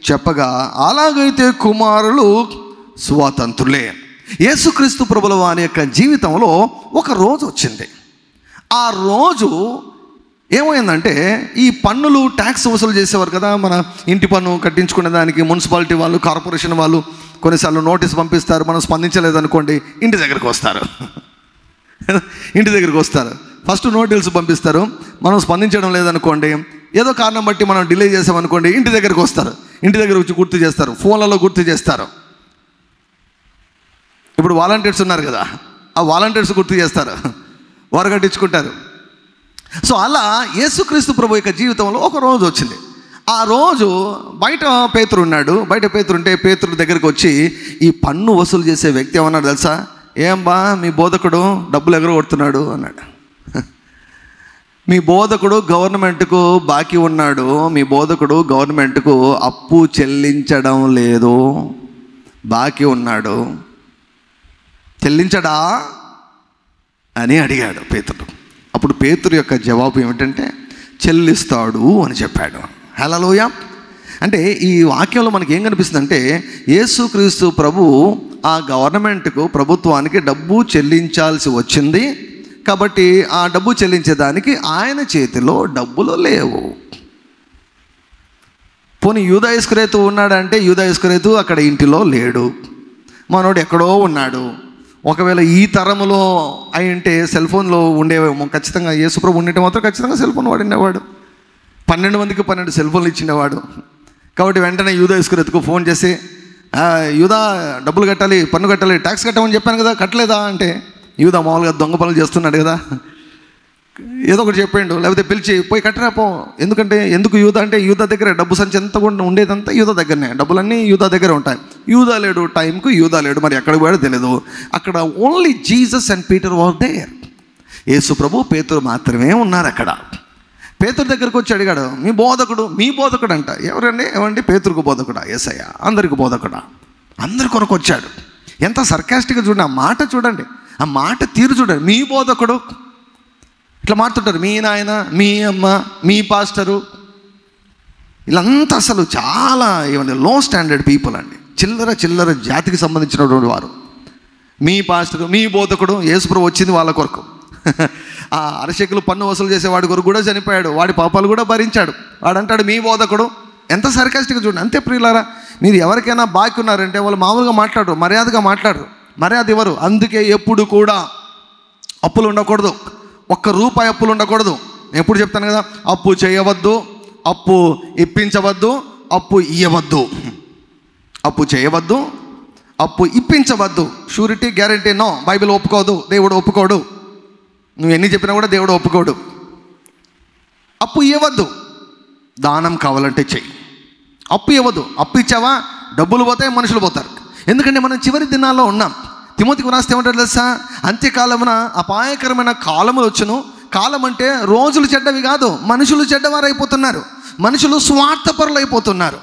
చెప్పగా, అలాగైతే కుమారులు స్వతంత్రులే. యేసుక్రీస్తు ప్రభుల వారి యొక్క జీవితంలో ఒక రోజు వచ్చింది. ఆ రోజు ఏమైందంటే, ఈ పన్నులు ట్యాక్స్ వసూలు చేసేవారు కదా, మన ఇంటి పన్ను కట్టించుకునే దానికి మున్సిపాలిటీ వాళ్ళు, కార్పొరేషన్ వాళ్ళు కొన్నిసార్లు నోటీస్ పంపిస్తారు. మనం స్పందించలేదనుకోండి, ఇంటి దగ్గరికి వస్తారు. ఫస్ట్ నోటీసు పంపిస్తారు, మనం స్పందించడం లేదనుకోండి, ఏదో కారణం బట్టి మనం డిలే చేసామనుకోండి, ఇంటి దగ్గరికి వస్తారు. ఇంటి దగ్గర వచ్చి గుర్తు చేస్తారు, ఫోన్లలో గుర్తు చేస్తారు. ఇప్పుడు వాలంటీర్స్ ఉన్నారు కదా, ఆ వాలంటీర్స్ గుర్తు చేస్తారు, వారు కట్టించుకుంటారు. సో అలా యేసుక్రీస్తు ప్రభు యొక్క జీవితంలో ఒక రోజు వచ్చింది. ఆ రోజు బయట పేతురు ఉన్నాడు. బయట పేతురు ఉంటే పేతురు దగ్గరికి వచ్చి ఈ పన్ను వసూలు చేసే వ్యక్తి ఏమన్నాడు తెలుసా? ఏం బా మీ బోధకుడు డబ్బులు ఎగరగొడుతున్నాడు అన్నాడు. మీ బోధకుడు గవర్నమెంట్కు బాకీ ఉన్నాడు, మీ బోధకుడు గవర్నమెంట్కు అప్పు చెల్లించడం లేదు, బాకీ ఉన్నాడు, చెల్లించడా అని అడిగాడు పేతురు. అప్పుడు పేతురు యొక్క జవాబు ఏమిటంటే చెల్లిస్తాడు అని చెప్పాడు. హల్లెలూయా. అంటే ఈ వాక్యంలో మనకి ఏం కనిపిస్తుంది అంటే యేసుక్రీస్తు ప్రభు ఆ గవర్నమెంట్కు, ప్రభుత్వానికి డబ్బు చెల్లించాల్సి వచ్చింది కాబట్టి ఆ డబ్బు చెల్లించేదానికి ఆయన చేతిలో డబ్బులు లేవు. పోనీ యూదా ఇస్కరియోతు ఉన్నాడంటే యూదా ఇస్కరియోతు అక్కడ ఇంటిలో లేడు, మనోడు ఎక్కడో ఉన్నాడు. ఒకవేళ ఈ తరములో అయి ఉంటే సెల్ ఫోన్లో ఉండేవేమో, ఖచ్చితంగా యేసుప్రభు ఉండేట మాత్రం ఖచ్చితంగా సెల్ ఫోన్ వాడినవాడు. 12 మందికి 12 సెల్ ఫోన్లు ఇచ్చినవాడు. కాబట్టి వెంటనే యూదా ఇస్కరియోతుకు ఫోన్ చేసి యూదా డబ్బులు కట్టాలి, పన్ను కట్టాలి, ట్యాక్స్ కట్టమని చెప్పాను కదా, కట్టలేదా అంటే యూదా మామూలుగా దొంగ పనులు చేస్తున్నాడు కదా, ఏదో ఒకటి చెప్పాడు. లేకపోతే పిలిచి పోయి కట్టరా పో. ఎందుకు యూదా అంటే యూదా దగ్గర డబ్బు సంచి ఎంత కూడా ఉండేదంతా యూదా దగ్గరనే, డబ్బులన్నీ యూదా దగ్గర ఉంటాయి. యూదా లేడు, టైంకు యూదా లేడు, మరి ఎక్కడికి పోయాడో తెలియదు. అక్కడ only Jesus and Peter were there. యేసు ప్రభు పేతురు మాత్రమే ఉన్నారు అక్కడ. పేతురు దగ్గరకు వచ్చి అడిగాడు, మీ బోధకుడు అంట. ఎవరండి? ఏమండి? పేతురుకు బోధకుడా? యేసయ్య. అందరికి బోధకుడా? అందరి కొరకు వచ్చాడు. ఎంత సర్కాస్టిక్గా చూడండి, ఆ మాట చూడండి, ఆ మాట తీరు చూడండి. మీ బోధకుడు ఇట్లా మాట్లాడుతుంటారు, మీ నాయన, మీ అమ్మ, మీ పాస్టరు, వీళ్ళంతా అసలు చాలా ఏమంటే లో స్టాండర్డ్ పీపుల్ అండి, చిల్లర జాతికి సంబంధించినటువంటి వారు. మీ పాస్టరు, మీ బోధకుడు. యేసుప్రభు వచ్చింది వాళ్ళ కొరకు. ఆ అరశకులు పన్ను వసూలు చేసేవాడి కొరకు కూడా చనిపోయాడు, వాడి పాపాలు కూడా భరించాడు. వాడంటాడు మీ బోధకుడు. ఎంత సర్కాస్టిక్గా చూడండి. అంతే ప్రియులారా, మీరు ఎవరికైనా బాకీ ఉన్నారంటే వాళ్ళు మామూలుగా మాట్లాడరు, మర్యాదగా మాట్లాడరు, మర్యాద ఇవ్వరు. అందుకే ఎప్పుడు కూడా అప్పులు ఉండకూడదు, ₹1 అప్పులు ఉండకూడదు. ఎప్పుడు చెప్తాను కదా, అప్పు చేయవద్దు, అప్పు ఇప్పించవద్దు, అప్పు ఇయ్యవద్దు. అప్పు చేయవద్దు, అప్పు ఇప్పించవద్దు. Surety, guarantee no. బైబిల్ ఒప్పుకోదు, దేవుడు ఒప్పుకోడు. నువ్వు ఎన్ని చెప్పినా కూడా దేవుడు ఒప్పుకోడు. అప్పు ఇవ్వద్దు, దానం కావాలంటే చెయ్యి. అప్పు ఇవ్వద్దు. అప్పు ఇచ్చావా డబ్బులు పోతాయి, మనుషులు పోతారు. ఎందుకంటే మనం చివరి దినాల్లో ఉన్నాం. తిమోతికి రాస్తే ఏమంటారు తెలుసా? అంత్యకాలమున అపాయకరమైన కాలములు వచ్చును. కాలం అంటే రోజులు చెడ్డవి కాదు, మనుషులు చెడ్డవారు అయిపోతున్నారు, మనుషులు స్వార్థపరులు అయిపోతున్నారు.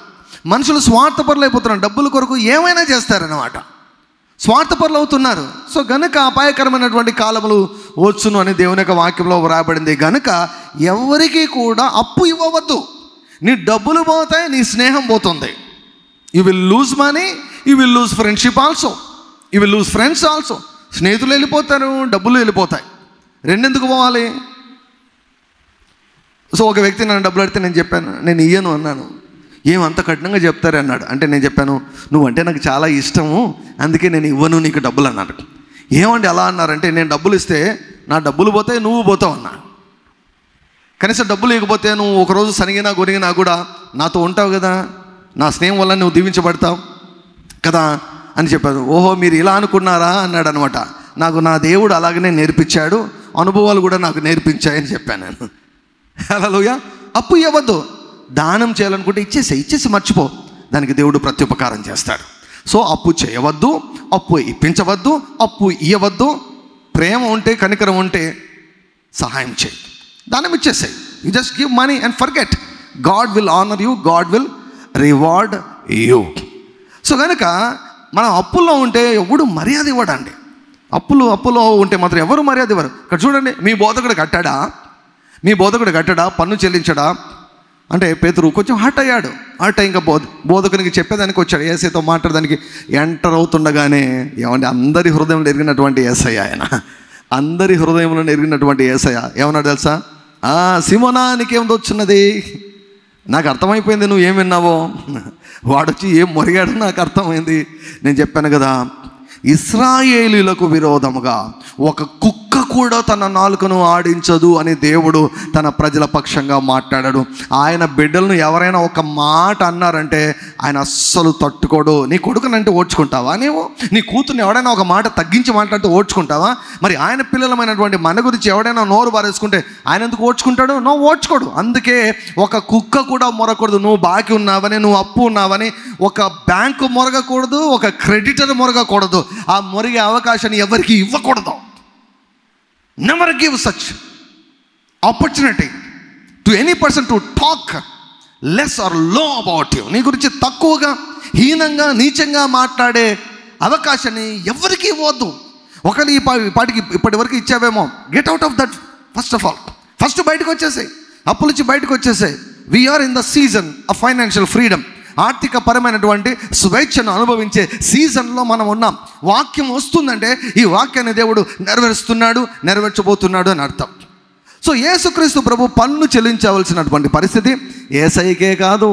డబ్బుల కొరకు ఏమైనా చేస్తారన్నమాట, స్వార్థపరులు అవుతున్నారు. సో గనుక అపాయకరమైనటువంటి కాలములు వచ్చును అని దేవుని యొక్క వాక్యంలో వ్రాయబడింది. గనుక ఎవరికి కూడా అప్పు ఇవ్వవద్దు. నీ డబ్బులు పోతాయి, నీ స్నేహం పోతుంది. You will lose money, you will lose friendship also, you will lose friends also. స్నేహితులు వెళ్ళిపోతారు, డబ్బులు వెళ్ళిపోతాయి. రెండెందుకు పోవాలి? సో ఒక వ్యక్తి నన్ను డబ్బులు అడిగితే నేను చెప్పాను, నేను ఇయ్యను అన్నాను. ఏమంత కఠినంగా చెప్తారు అన్నాడు. అంటే నేను చెప్పాను, నువ్వంటే నాకు చాలా ఇష్టము, అందుకే నేను ఇవ్వను నీకు డబ్బులు అన్నాడు. ఏమండి అలా అన్నారంటే, నేను డబ్బులు ఇస్తే నా డబ్బులు పోతాయి, నువ్వు పోతావు అన్నా. కనీసం డబ్బులు ఇవ్వకపోతే నువ్వు ఒకరోజు సనిగినా గొరిగినా కూడా నాతో ఉంటావు కదా, నా స్నేహం వల్ల నువ్వు దీవించబడతావు కదా అని చెప్పాను. ఓహో మీరు ఇలా అనుకున్నారా అన్నాడు అనమాట. నాకు నా దేవుడు అలాగనే నేర్పించాడు, అనుభవాలు కూడా నాకు నేర్పించాయని చెప్పాను నేను. హల్లెలూయా. అప్పు ఇవ్వద్దు. దానం చేయాలనుకుంటే ఇచ్చేసి మర్చిపో, దానికి దేవుడు ప్రత్యుపకారం చేస్తాడు. సో అప్పు చేయవద్దు, అప్పు ఇప్పించవద్దు, అప్పు ఇవ్వవద్దు. ప్రేమ ఉంటే, కనికరం ఉంటే సహాయం చేయి, దానం ఇచ్చేసాయి. You just give money and forget. God will honour you, God will reward you. So కనుక మనం అప్పుల్లో ఉంటే ఎవడు మర్యాద ఇవ్వడండి. అప్పులో ఉంటే మాత్రం ఎవరు మర్యాద ఇవ్వరు. ఇక్కడ చూడండి, మీ బోధకుడు కట్టాడా, పన్ను చెల్లించడా అంటే పేతురు కొంచెం హర్ట్ అయ్యాడు. ఇంకా బోధకునికి చెప్పేదానికి వచ్చాడు, యేసయ్యతో మాట్లాడడానికి. ఎంటర్ అవుతుండగానే ఏమంటే అందరి హృదయంలో ఎరిగినటువంటి యేసయ్య, ఆయన అందరి హృదయంలో ఎరిగినటువంటి యేసయ్య ఏమన్నాడు తెలుసా? సిమోనా నీకేం వచ్చినది? నాకు అర్థమైపోయింది నువ్వు ఏం విన్నావో. వాడొచ్చి ఏం మొరిగాడో నాకు అర్థమైంది. నేను చెప్పాను కదా, ఇశ్రాయేలీయులకు విరోధముగా ఒక కుక్క కూడా తన నాలుకను ఆడించదు అని దేవుడు తన ప్రజల పక్షంగా మాట్లాడాడు. ఆయన బిడ్డలను ఎవరైనా ఒక మాట అన్నారంటే ఆయన అస్సలు తట్టుకోడు. నీ కొడుకునంటే ఓడ్చుకుంటావా? నీ కూతుర్ని ఎవడైనా ఒక మాట తగ్గించి మాట్లాడితే ఓడ్చుకుంటావా? మరి ఆయన పిల్లలమైనటువంటి మన గురించి ఎవడైనా నోరు బారేసుకుంటే ఆయన ఎందుకు ఓడ్చుకుంటాడు? ఓడ్చుకోడు. అందుకే ఒక కుక్క కూడా మొరకూడదు. నువ్వు బాకీ ఉన్నావని, నువ్వు అప్పు ఉన్నావని ఒక బ్యాంకు మొరగకూడదు, ఒక క్రెడిటర్ మొరగకూడదు. ఆ మొరిగే అవకాశాన్ని ఎవరికి ఇవ్వకూడదు. Never give such opportunity to any person to talk less or లో అబౌట్ యూ. నీ గురించి తక్కువగా, హీనంగా, నీచంగా మాట్లాడే అవకాశాన్ని ఎవరికి ఇవ్వద్దు. ఒకవేళ ఇప్పటి వరకు ఇచ్చావేమో, get out of that. First of all first బయటకు వచ్చేసాయి, అప్పుల నుంచి బయటకు వచ్చేసాయి. We're in the season of financial freedom. ఆర్థిక పరమైనటువంటి స్వేచ్ఛను అనుభవించే సీజన్లో మనం ఉన్నాం. వాక్యం వస్తుందంటే ఈ వాక్యాన్ని దేవుడు నెరవేర్చబోతున్నాడు అని అర్థం. సో యేసుక్రీస్తు ప్రభు పన్ను చెల్లించవలసినటువంటి పరిస్థితి యేసయ్యకే కాదు,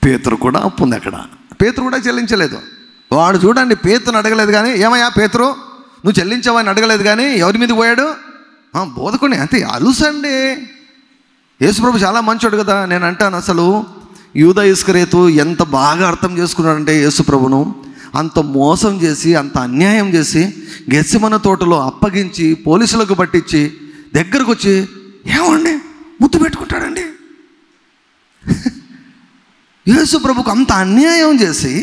పేతురు కూడా అప్పు ఉంది. అక్కడ పేతురు కూడా చెల్లించలేదు. వాడు చూడండి, పేతురుని అడగలేదు కానీ, ఏమయ్యా పేతురు నువ్వు చెల్లించావని అడగలేదు కానీ ఎవరి మీద పోయాడు? బోధకుని. అంతే, అలుసండి. యేసుప్రభు చాలా మంచోడు కదా. నేను అంటాను, అసలు యూదా ఇస్కరియోతు ఎంత బాగా అర్థం చేసుకున్నాడంటే యేసుప్రభును అంత మోసం చేసి, అంత అన్యాయం చేసి, గెత్సెమనే తోటలో అప్పగించి, పోలీసులకు పట్టించి, దగ్గరకు వచ్చి ఏమండి ముద్దు పెట్టుకుంటాడండి. యేసుప్రభుకు అంత అన్యాయం చేసి,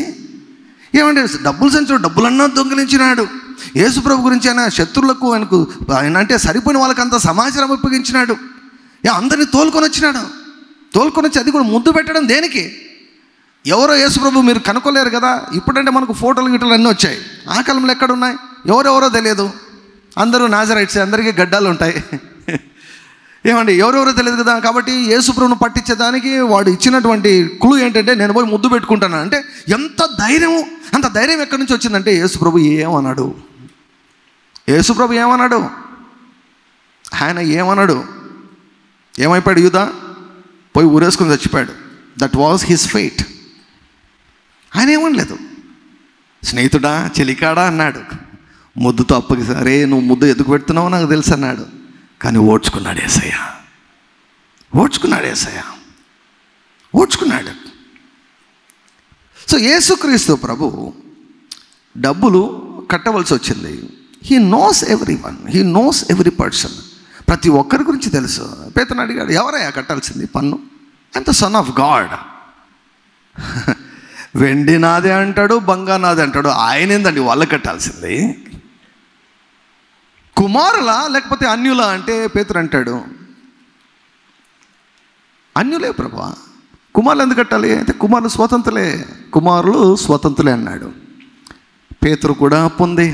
ఏమంటే డబ్బులు సంచుడు డబ్బులన్నా దొంగిలించినాడు. యేసుప్రభు గురించి ఆయన శత్రువులకు, ఆయన అంటే సరిపోయిన వాళ్ళకంత సమాచారం ఉపయోగించినాడు. అందరినీ తోలుకొని వచ్చి అది కూడా ముద్దు పెట్టడం దేనికి? ఎవరో యేసుప్రభు మీరు కనుక్కోలేరు కదా. ఇప్పుడంటే మనకు ఫోటోలు గిట్టలు అన్నీ వచ్చాయి. ఆ కాలంలో ఎక్కడున్నాయి? ఎవరెవరో తెలియదు. అందరూ నాజరైట్సే, అందరికీ గడ్డాలు ఉంటాయి. ఏమండి, ఎవరెవరో తెలియదు కదా. కాబట్టి యేసుప్రభును పట్టించేదానికి వాడు ఇచ్చినటువంటి క్లూ ఏంటంటే, నేను పోయి ముద్దు పెట్టుకుంటాను అంటే. ఎంత ధైర్యము! అంత ధైర్యం ఎక్కడి నుంచి వచ్చిందంటే యేసుప్రభు ఏమన్నాడు? ఆయన ఏమన్నాడు? ఏమైపోయాడు? యూదా పోయి ఊరేసుకుని చచ్చిపోయాడు. That was his fate. ఆయన ఏమనలేదు. స్నేహితుడా, చెలికాడా అన్నాడు. ముద్దుతో అప్పకి, సరే నువ్వు ముద్దు ఎందుకు పెడుతున్నావో నాకు తెలుసు అన్నాడు. కానీ ఓడ్చుకున్నాడు యేసయ్య. సో యేసుక్రీస్తు ప్రభు డబ్బులు కట్టవలసి వచ్చింది. He knows everyone, he knows every person. ప్రతి ఒక్కరి గురించి తెలుసు. పేతురుని అడిగాడు, ఎవరయ్యా కట్టాల్సింది పన్ను? అంత సన్ ఆఫ్ గాడ్. వెండి నాదే అంటాడు, బంగారు నాదే అంటాడు. ఆయన ఏందండి వాళ్ళకి కట్టాల్సింది? కుమారులా లేకపోతే అన్యులా అంటే పేతురు అంటాడు, అన్యులే ప్రభువా. కుమారులు ఎందుకు కట్టాలి అంటే, కుమారులు స్వతంత్రులే అన్నాడు. పేతురు కూడా పొంది.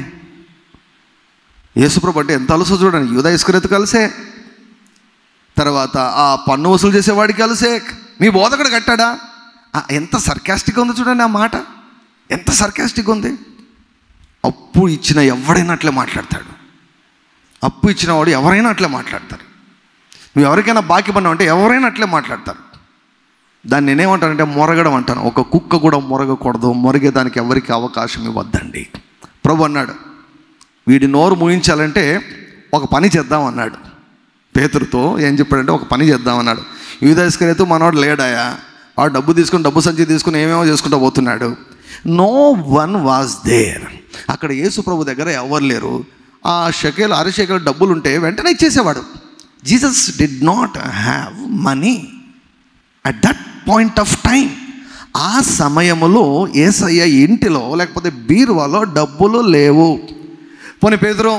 యేసుప్రభు అంటే ఎంత అలుసో చూడండి. యూదా ఇస్కరియోతు కలిసే, తర్వాత ఆ పన్ను వసూలు చేసేవాడికి కలిసే, మీ బోధకుడు కట్టాడా? ఎంత సర్కాస్టిక్గా ఉంది చూడండి ఆ మాట, ఎంత సర్కాస్టిక్గా ఉంది. అప్పు ఇచ్చిన ఎవడైనా అట్లే మాట్లాడతాడు. అప్పు ఇచ్చిన వాడు ఎవరైనా అట్లే మాట్లాడతారు. నువ్వు ఎవరికైనా బాకీ పన్నావు అంటే ఎవరైనా అట్లే మాట్లాడతారు. దాన్ని నేనేమంటానంటే మొరగడం అంటాను. ఒక కుక్క కూడా మొరగకూడదు. మొరగేదానికి ఎవరికి అవకాశం ఇవ్వద్దండి. ప్రభు అన్నాడు, వీడి నోరు ముయించాలంటే ఒక పని చేద్దాం అన్నాడు. పేతురుతో ఏం చెప్పాడంటే, ఒక పని చేద్దాం అన్నాడు. యూదా ఇస్కరియోతు మనోడు లేడాయా, వాడు డబ్బు సంచి తీసుకుని ఏమేమో చేసుకుంటూ పోతున్నాడు. No one was there. అక్కడ యేసు ప్రభు దగ్గర ఎవరు లేరు. ఆ అరశకేలు డబ్బులు ఉంటే వెంటనే ఇచ్చేసేవాడు. Jesus did not have money at that point of time. ఆ సమయంలో యేసయ్య ఇంటిలో లేకపోతే బీరువాలో డబ్బులు లేవు. పోనీ పేతురు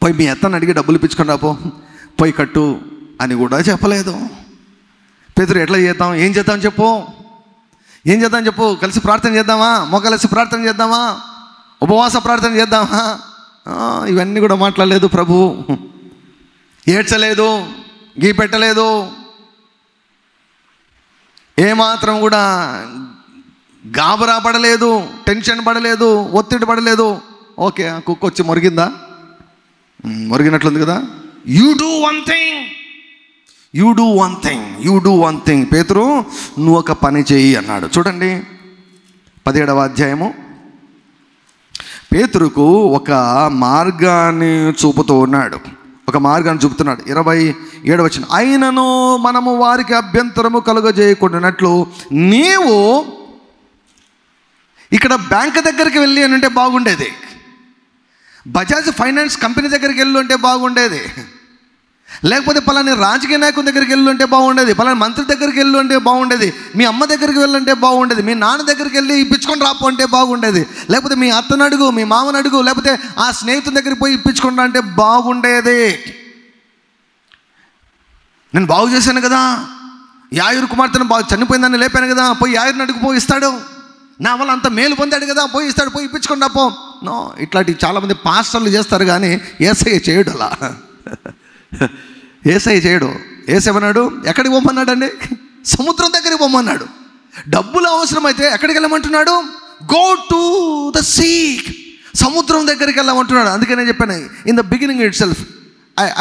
పోయి మీ అత్తని అడిగి డబ్బులు ఇప్పించుకొని రాపో, పోయి కట్టు అని కూడా చెప్పలేదు. పేతురు ఎట్లా చేద్దాం, ఏం చేద్దాం చెప్పు, కలిసి ప్రార్థన చేద్దామా, మొక్కలేసి ప్రార్థన చేద్దామా, ఉపవాస ప్రార్థన చేద్దామా, ఇవన్నీ కూడా మాట్లాడలేదు ప్రభు. ఏడ్చలేదు, గీ పెట్టలేదు, ఏమాత్రం కూడా గాబరా పడలేదు, టెన్షన్ పడలేదు, ఒత్తిడి పడలేదు. ఓకే, కుక్క వచ్చి మొరిగినట్లుంది కదా. యూ డూ వన్ థింగ్ పేతురు, నువ్వు ఒక పని చెయ్యి అన్నాడు. చూడండి 17వ అధ్యాయము పేతురుకు ఒక మార్గాన్ని చూపుతూ ఉన్నాడు, ఒక మార్గాన్ని చూపుతున్నాడు. 27 వచనం, అయినను మనము వారికి అభ్యంతరము కలుగజేయకుండానట్లు నీవు ఇక్కడ బ్యాంక్ దగ్గరికి వెళ్ళి అని అంటే బాగుండేది, బజాజ్ ఫైనాన్స్ కంపెనీ దగ్గరికి వెళ్ళు అంటే బాగుండేది, లేకపోతే పలాని రాజకీయ నాయకుని దగ్గరికి వెళ్ళు అంటే బాగుండేది, పలాని మంత్రి దగ్గరికి వెళ్ళు అంటే బాగుండేది, మీ అమ్మ దగ్గరికి వెళ్ళంటే బాగుండేది, మీ నాన్న దగ్గరికి వెళ్ళి ఇప్పించుకొని రాపు అంటే బాగుండేది, లేకపోతే మీ అత్తను అడుగు, మీ మామను అడుగు, లేకపోతే ఆ స్నేహితుని దగ్గరికి పోయి ఇప్పించుకుంటా అంటే బాగుండేది. నేను బాగు చేశాను కదా, యాయూరు కుమార్తెను బాగు చనిపోయిందని లేపాను కదా, పోయి యాయూరుని అడుగు పోయి ఇస్తాడు, నా వల్ల అంత మేలు పొందాడు కదా, పోయి ఇస్తాడు, పోయి ఇప్పించుకోండి పో. నో, ఇట్లాంటివి చాలామంది పాస్టర్లు చేస్తారు కానీ యేసయ్య చేయడు అలా. యేసయ్య చేయడు. యేసయ్యమన్నాడు, ఎక్కడికి పోమన్నాడు అండి? సముద్రం దగ్గరికి పోమన్నాడు. డబ్బులు అవసరమైతే ఎక్కడికి వెళ్ళమంటున్నాడు? గో టు ద సీ, సముద్రం దగ్గరికి వెళ్ళమంటున్నాడు. అందుకే నేను చెప్పాను, in the beginning it self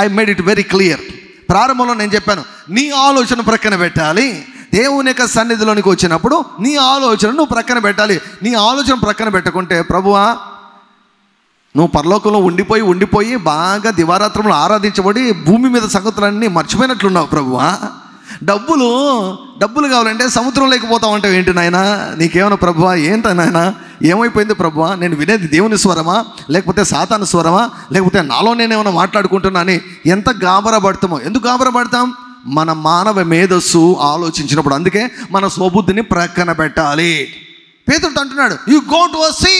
I made it very clear. ప్రారంభంలో నేను చెప్పాను, నీ ఆలోచన ప్రక్కన పెట్టాలి. దేవుని యొక్క సన్నిధిలోనికి వచ్చినప్పుడు నీ ఆలోచన నువ్వు ప్రక్కన పెట్టాలి. నీ ఆలోచన ప్రక్కన పెట్టకుంటే, ప్రభువా నువ్వు పరలోకంలో ఉండిపోయి బాగా దివారాత్రములు ఆరాధించబడి భూమి మీద సంగతులన్నీ మర్చిపోయినట్లున్నావు ప్రభువా. డబ్బులు కావాలంటే సముద్రం లేకపోతావు అంటే ఏంటి నాయన? నీకేమైనా ప్రభువా? ఏంట నాయన ఏమైపోయింది ప్రభువా? నేను వినేది దేవుని స్వరమా, లేకపోతే సాతాను స్వరమా, లేకపోతే నాలో నేనేమైనా మాట్లాడుకుంటున్నా అని ఎంత గాబరపడతామో. ఎందుకు గాబరపడతాం? మన మానవ మేధస్సు ఆలోచించినప్పుడు. అందుకే మన స్వబుద్ధిని ప్రక్కన పెట్టాలి. పేతురుతో అంటున్నాడు, you go to a sea,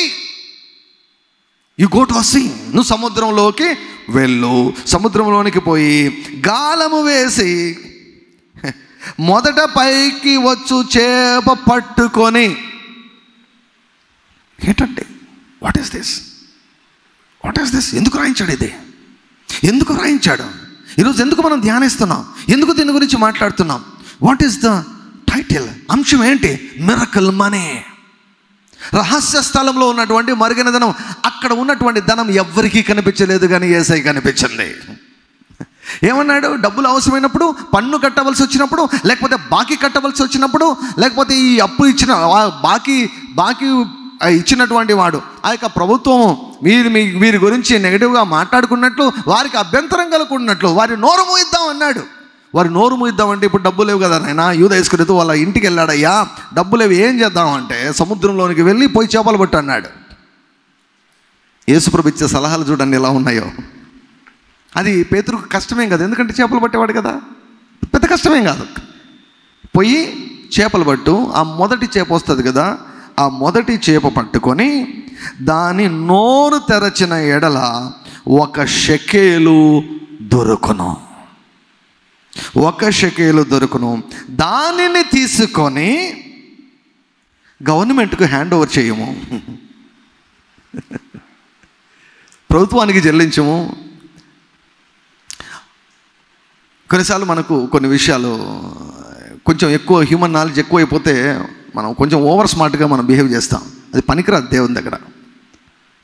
you go to a sea. నువ్వు సముద్రంలోకి వెళ్ళు. సముద్రంలోనికి పోయి గాలము వేసి మొదట పైకి వచ్చు చేప పట్టుకొని. ఏంటంటే వాట్ ఈస్ దిస్? ఎందుకు రాయించాడు ఇది? ఎందుకు రాయించాడు? ఈరోజు ఎందుకు మనం ధ్యానిస్తున్నాం? ఎందుకు దీని గురించి మాట్లాడుతున్నాం? What is the title? అంశం ఏంటి? Miracle money. రహస్య స్థలంలో ఉన్నటువంటి మరుగైన ధనం. అక్కడ ఉన్నటువంటి ధనం ఎవ్వరికీ కనిపించలేదు, కానీ యేసయ్య కనిపించింది. ఏమన్నాడు? డబ్బులు అవసరమైనప్పుడు, పన్ను కట్టవలసి వచ్చినప్పుడు, లేకపోతే బాకీ కట్టవలసి వచ్చినప్పుడు, లేకపోతే ఈ అప్పు ఇచ్చిన బాకీ ఇచ్చినటువంటి వాడు ఆ యొక్క ప్రభుత్వం వీరి గురించి నెగిటివ్గా మాట్లాడుకున్నట్లు, వారికి అభ్యంతరం కలుగుకున్నట్లు వారి నోరు మూయిద్దాం అన్నాడు. వారి నోరు మూయిద్దామంటే ఇప్పుడు డబ్బు లేవు కదా నాయన. యూదా ఇస్కరియోతు వాళ్ళ ఇంటికి వెళ్ళాడయ్యా, డబ్బు లేవు, ఏం చేద్దామంటే సముద్రంలోనికి వెళ్ళి పోయి చేపలు పట్టు అన్నాడు. యేసుప్రభు ఇచ్చే సలహాలు చూడండి ఎలా ఉన్నాయో. అది పేతురుకు కష్టమేం కదా, ఎందుకంటే చేపలు పట్టేవాడు కదా, పెద్ద కష్టమేం కాదు. పోయి చేపలు పట్టు, ఆ మొదటి చేప వస్తుంది కదా, ఆ మొదటి చేప పట్టుకొని దాని నోరు తెరచిన ఎడల 1 షెకేలు దొరుకును. 1 షెకేలు దొరుకును. దానిని తీసుకొని గవర్నమెంట్కు హ్యాండ్ ఓవర్ చేయము, ప్రభుత్వానికి చెల్లించము. కొన్నిసార్లు మనకు కొన్ని విషయాలు కొంచెం ఎక్కువ హ్యూమన్ నాలెడ్జ్ ఎక్కువైపోతే మనం కొంచెం ఓవర్ స్మార్ట్గా మనం బిహేవ్ చేస్తాం. అది పనికిరాదు దేవుని దగ్గర.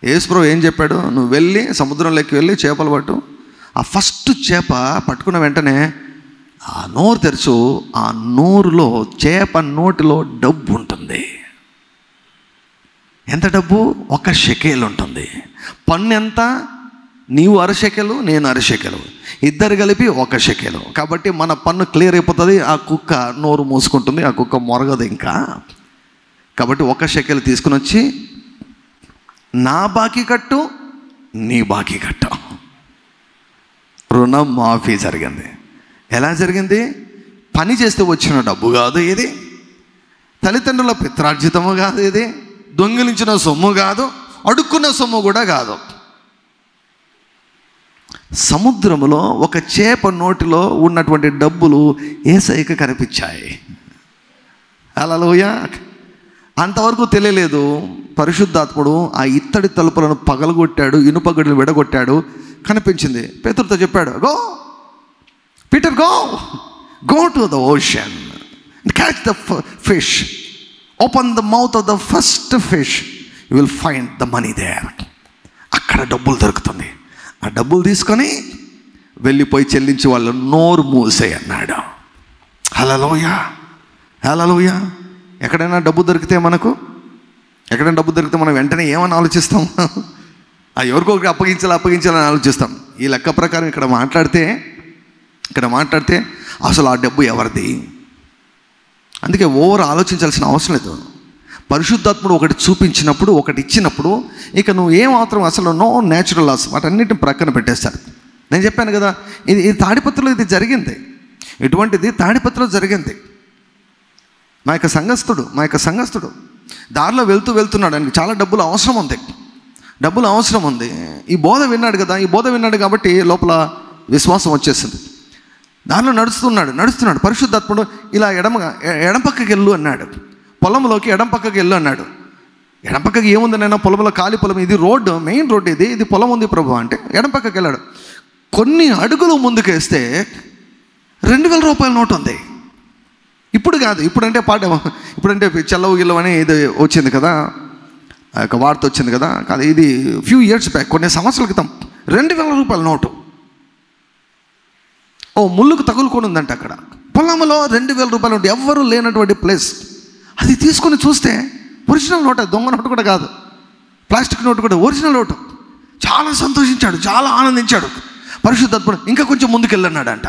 యేసుప్రభు ఏం చెప్పాడు? నువ్వు వెళ్ళి సముద్రంలోకి వెళ్ళి చేపలు పట్టు. ఆ ఫస్ట్ చేప పట్టుకున్న వెంటనే ఆ నోరు తెరచు. ఆ నోరులో, చేప నోటిలో డబ్బు ఉంటుంది. ఎంత డబ్బు? 1 షెకేలు ఉంటుంది. పన్ను ఎంత? నీవు 1/2 షెకెలు, నేను 1/2 షెకెలు, ఇద్దరు కలిపి 1 షెకెలు. కాబట్టి మన పన్ను క్లియర్ అయిపోతుంది. ఆ కుక్క నోరు మూసుకుంటుంది, ఆ కుక్క మొరగదు ఇంకా. కాబట్టి 1 షెకెలు తీసుకుని వచ్చి నా బాకీ కట్టు, నీ బాకీ కట్టు. రుణం మాఫీ జరిగింది. ఎలా జరిగింది? పని చేస్తే వచ్చిన డబ్బు కాదు ఇది, తల్లిదండ్రుల పిత్రార్జితము కాదు ఇది, దొంగిలించిన సొమ్ము కాదు, అడుక్కున్న సొమ్ము కూడా కాదు. సముద్రములో 1 చేప నోటిలో ఉన్నటువంటి డబ్బులు యేసయ్యకి కనిపించాయి. హల్లెలూయా. అంతవరకు తెలియలేదు. పరిశుద్ధాత్ముడు ఆ ఇత్తడి తలుపులను పగలగొట్టాడు, ఇనుప గడులు విడగొట్టాడు, కనిపించింది. పేతురుతో చెప్పాడు, Peter go to the ocean, catch the fish, open the mouth of the first fish, you will find the money there. అక్కడ డబ్బులు దొరుకుతుంది. ఆ డబ్బులు తీసుకొని వెళ్ళిపోయి చెల్లించి వాళ్ళు నోరు మూసేయి అన్నాడు. హల్లెలూయా, హల్లెలూయా. ఎక్కడైనా డబ్బు దొరికితే మనం వెంటనే ఏమని ఆలోచిస్తాం? ఎవరికొకరికి అప్పగించాలని ఆలోచిస్తాం. ఈ లెక్క ప్రకారం ఇక్కడ మాట్లాడితే అసలు ఆ డబ్బు ఎవరిది? అందుకే ఓవర్ ఆలోచించాల్సిన అవసరం లేదు. పరిశుద్ధాత్ముడు ఒకటి చూపించినప్పుడు, ఒకటి ఇచ్చినప్పుడు ఇక నువ్వు ఏమాత్రం అసలు నో న్యాచురల్ లాస్ వాటన్నిటిని ప్రక్కన పెట్టేస్తారు. నేను చెప్పాను కదా, ఇది తాడిపత్రిలో ఇది జరిగింది. ఇటువంటిది తాడిపత్రిలో జరిగింది. మా యొక్క సంఘస్థుడు దారిలో వెళ్తున్నాడు. ఆయనకి చాలా డబ్బులు అవసరం ఉంది. ఈ బోధ విన్నాడు కాబట్టి లోపల విశ్వాసం వచ్చేసింది. దానిలో నడుస్తున్నాడు. పరిశుద్ధాత్ముడు ఇలా ఎడం పక్కకి వెళ్ళు అన్నాడు. పొలంలోకి ఎడం పక్కకి వెళ్ళు అన్నాడు. ఎడం పక్కకి ఏముంది నైనా? పొలంలో ఖాళీ పొలం, ఇది రోడ్డు, మెయిన్ రోడ్డు, ఇది పొలం ఉంది ప్రభు అంటే ఎడం పక్కకి వెళ్ళాడు. కొన్ని అడుగులు ముందుకేస్తే 2,000 రూపాయల నోటు ఉంది. ఇప్పుడు కాదు, ఇప్పుడంటే చెల్లవు గిల్లవు అని ఇది వచ్చింది కదా, ఒక వార్త వచ్చింది కదా. కాదు, ఇది ఫ్యూ ఇయర్స్ బ్యాక్, కొన్ని సంవత్సరాల క్రితం 2,000 రూపాయల నోటు ముళ్ళుకు తగులుకొని ఉందంట. అక్కడ పొలంలో 2,000 రూపాయలు నోటు, ఎవ్వరూ లేనటువంటి ప్లేస్. అది తీసుకొని చూస్తే ఒరిజినల్ నోటు, దొంగ నోటు కూడా కాదు, ప్లాస్టిక్ నోటు కూడా, ఒరిజినల్ నోటు. చాలా సంతోషించాడు, చాలా ఆనందించాడు. పరిశుద్ధాత్ముడు ఇంకా కొంచెం ముందుకెళ్ళన్నాడంట.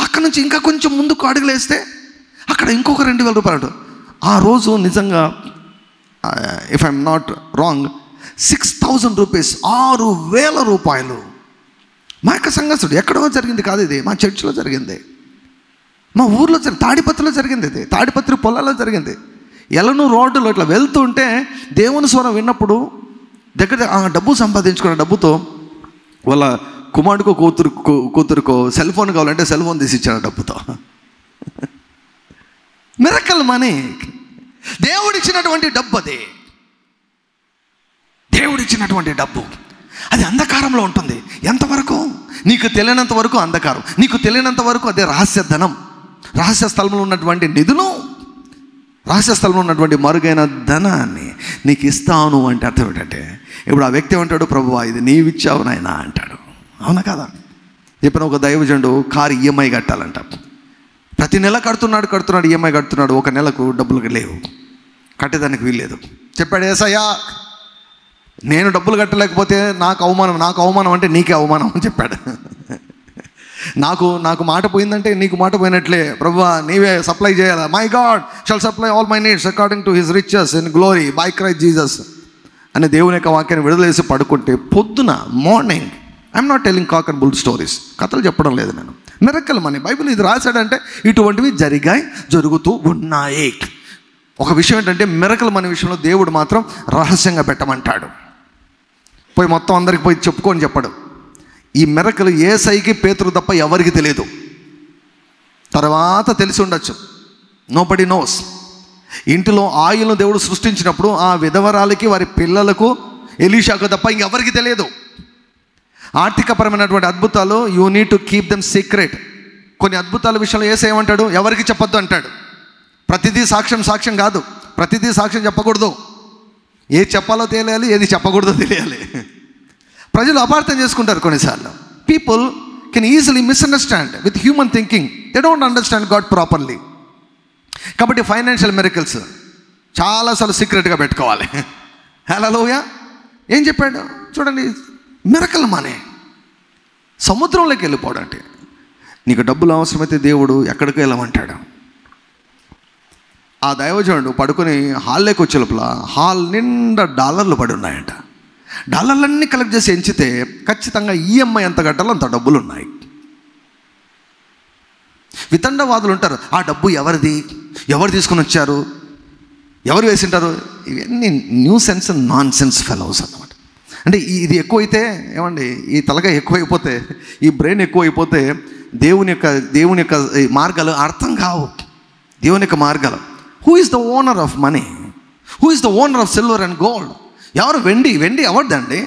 అక్కడ నుంచి ఇంకా కొంచెం ముందుకు అడుగులేస్తే అక్కడ ఇంకొక 2,000 రూపాయలు. ఆ రోజు నిజంగా if I'm not wrong 6,000 rupees, 6,000 రూపాయలు. మా యొక్క సంఘస్థుడు, ఎక్కడో జరిగింది కాదు ఇది, మా చర్చిలో జరిగింది, మా ఊర్లో తాడిపత్రిలో జరిగింది. ఇది తాడిపత్రి పొలాల్లో జరిగింది. ఎలను రోడ్డులో ఇట్లా వెళ్తుంటే దేవుని స్వరం విన్నప్పుడు దగ్గర ఆ డబ్బు సంపాదించుకున్న డబ్బుతో వాళ్ళ కుమారుడికో కూతురుకో సెల్ ఫోన్ కావాలంటే సెల్ ఫోన్ తీసి ఇచ్చాడు డబ్బుతో. మిరకల్ మనీ, దేవుడిచ్చినటువంటి డబ్బు. దేవుడిచ్చినటువంటి డబ్బు అది అంధకారంలో ఉంటుంది. ఎంతవరకు? నీకు తెలియనంత వరకు అంధకారం, నీకు తెలియనంత వరకు అదే రహస్య ధనం, రహస్య స్థలంలో ఉన్నటువంటి నిధులు, రహస్య స్థలంలో ఉన్నటువంటి మరుగైన ధనాన్ని నీకు ఇస్తాను అంటే అర్థం ఏంటంటే, ఇప్పుడు ఆ వ్యక్తి ఏమంటాడు, ప్రభువా ఇది నీవిచ్చావు నాయనా అంటాడు. అవునా కదా? చెప్పిన ఒక దైవజనుడు కారు ఈఎంఐ కట్టాలంట. ప్రతి నెల కడుతున్నాడు, ఈఎంఐ కడుతున్నాడు. ఒక నెలకు డబ్బులు లేవు, కట్టేదానికి వీల్లేదు. చెప్పాడు, యేసయ్యా నేను డబ్బులు కట్టలేకపోతే నాకు అవమానం అంటే నీకే అవమానం అని చెప్పాడు. నాకు మాట పోయిందంటే నీకు మాట పోయినట్లే, ప్రభువా నీవే సప్లై చేయాలా. My God shall supply all my needs according to his riches in glory by Christ Jesus అనే దేవుని యొక్క వాక్యాన్ని విడుదలేసి పడుకుంటే పొద్దున morning, I'm not telling cock and bull stories, కథలు చెప్పడం లేదు నేను, మిరకల్ మనీ బైబిల్ ఇది రాశాడంటే ఇటువంటివి జరుగుతూ ఉన్నాయి. ఒక విషయం ఏంటంటే, మిరకల్ మనీ విషయంలో దేవుడు మాత్రం రహస్యంగా పెట్టమంటాడు. పోయి మొత్తం అందరికి పోయి చెప్పుకొని చెప్పడు. ఈ మిరకలు యేసయ్యకి పేతురు తప్ప ఎవరికి తెలియదు. తర్వాత తెలిసి ఉండొచ్చు, నోబడీ నోస్. ఇంటిలో ఆయిల్ను దేవుడు సృష్టించినప్పుడు ఆ విధవరాలకి, వారి పిల్లలకు, ఎలీషాకు తప్ప ఇంకెవరికి తెలియదు. ఆర్థికపరమైనటువంటి అద్భుతాలు you need to keep them secret. కొన్ని అద్భుతాల విషయంలో యేసయ్య ఏమంటాడు, ఎవరికి చెప్పొద్దు అంటాడు. ప్రతిదీ సాక్ష్యం కాదు, ప్రతిదీ సాక్ష్యం చెప్పకూడదు. ఏది చెప్పాలో తెలియాలి, ఏది చెప్పకూడదో తెలియాలి. ప్రజలు అపార్థం చేసుకుంటారు కొన్నిసార్లు. People can easily misunderstand with human thinking, they don't understand God properly. కాబట్టి ఫైనాన్షియల్ మిరకల్స్ చాలాసార్లు సీక్రెట్గా పెట్టుకోవాలి. హల్లెలూయా. ఏం చెప్పాడు చూడండి, మిరకల్ మనీ సముద్రంలోకి వెళ్ళిపోవడం అంటే, నీకు డబ్బులు అవసరమైతే దేవుడు ఎక్కడికి వెళ్ళమంటాడు. ఆ దైవజనుడు పడుకొని హాల్లోకి వచ్చే లోపల హాల్ నిండా డాలర్లు పడి ఉన్నాయంట. డాలర్లన్నీ కలెక్ట్ చేసి ఎంచితే ఖచ్చితంగా ఈఎంఐ ఎంత కట్టాలో అంత డబ్బులు ఉన్నాయి. వితండవాదులు ఉంటారు, ఆ డబ్బు ఎవరిది, ఎవరు తీసుకొని వచ్చారు, ఎవరు వేసింటారు. ఇవన్నీ new sense non sense fellows అన్నమాట. అంటే ఇది ఎక్కువైతే ఏమండి, ఈ తలగా ఎక్కువైపోతే, ఈ బ్రెయిన్ ఎక్కువైపోతే దేవుని యొక్క మార్గాలు అర్థం కావు. దేవుని యొక్క మార్గాలు. Who is the owner of money? Who is the owner of silver and gold? ఎవరు? వెండి ఎవరిదండి?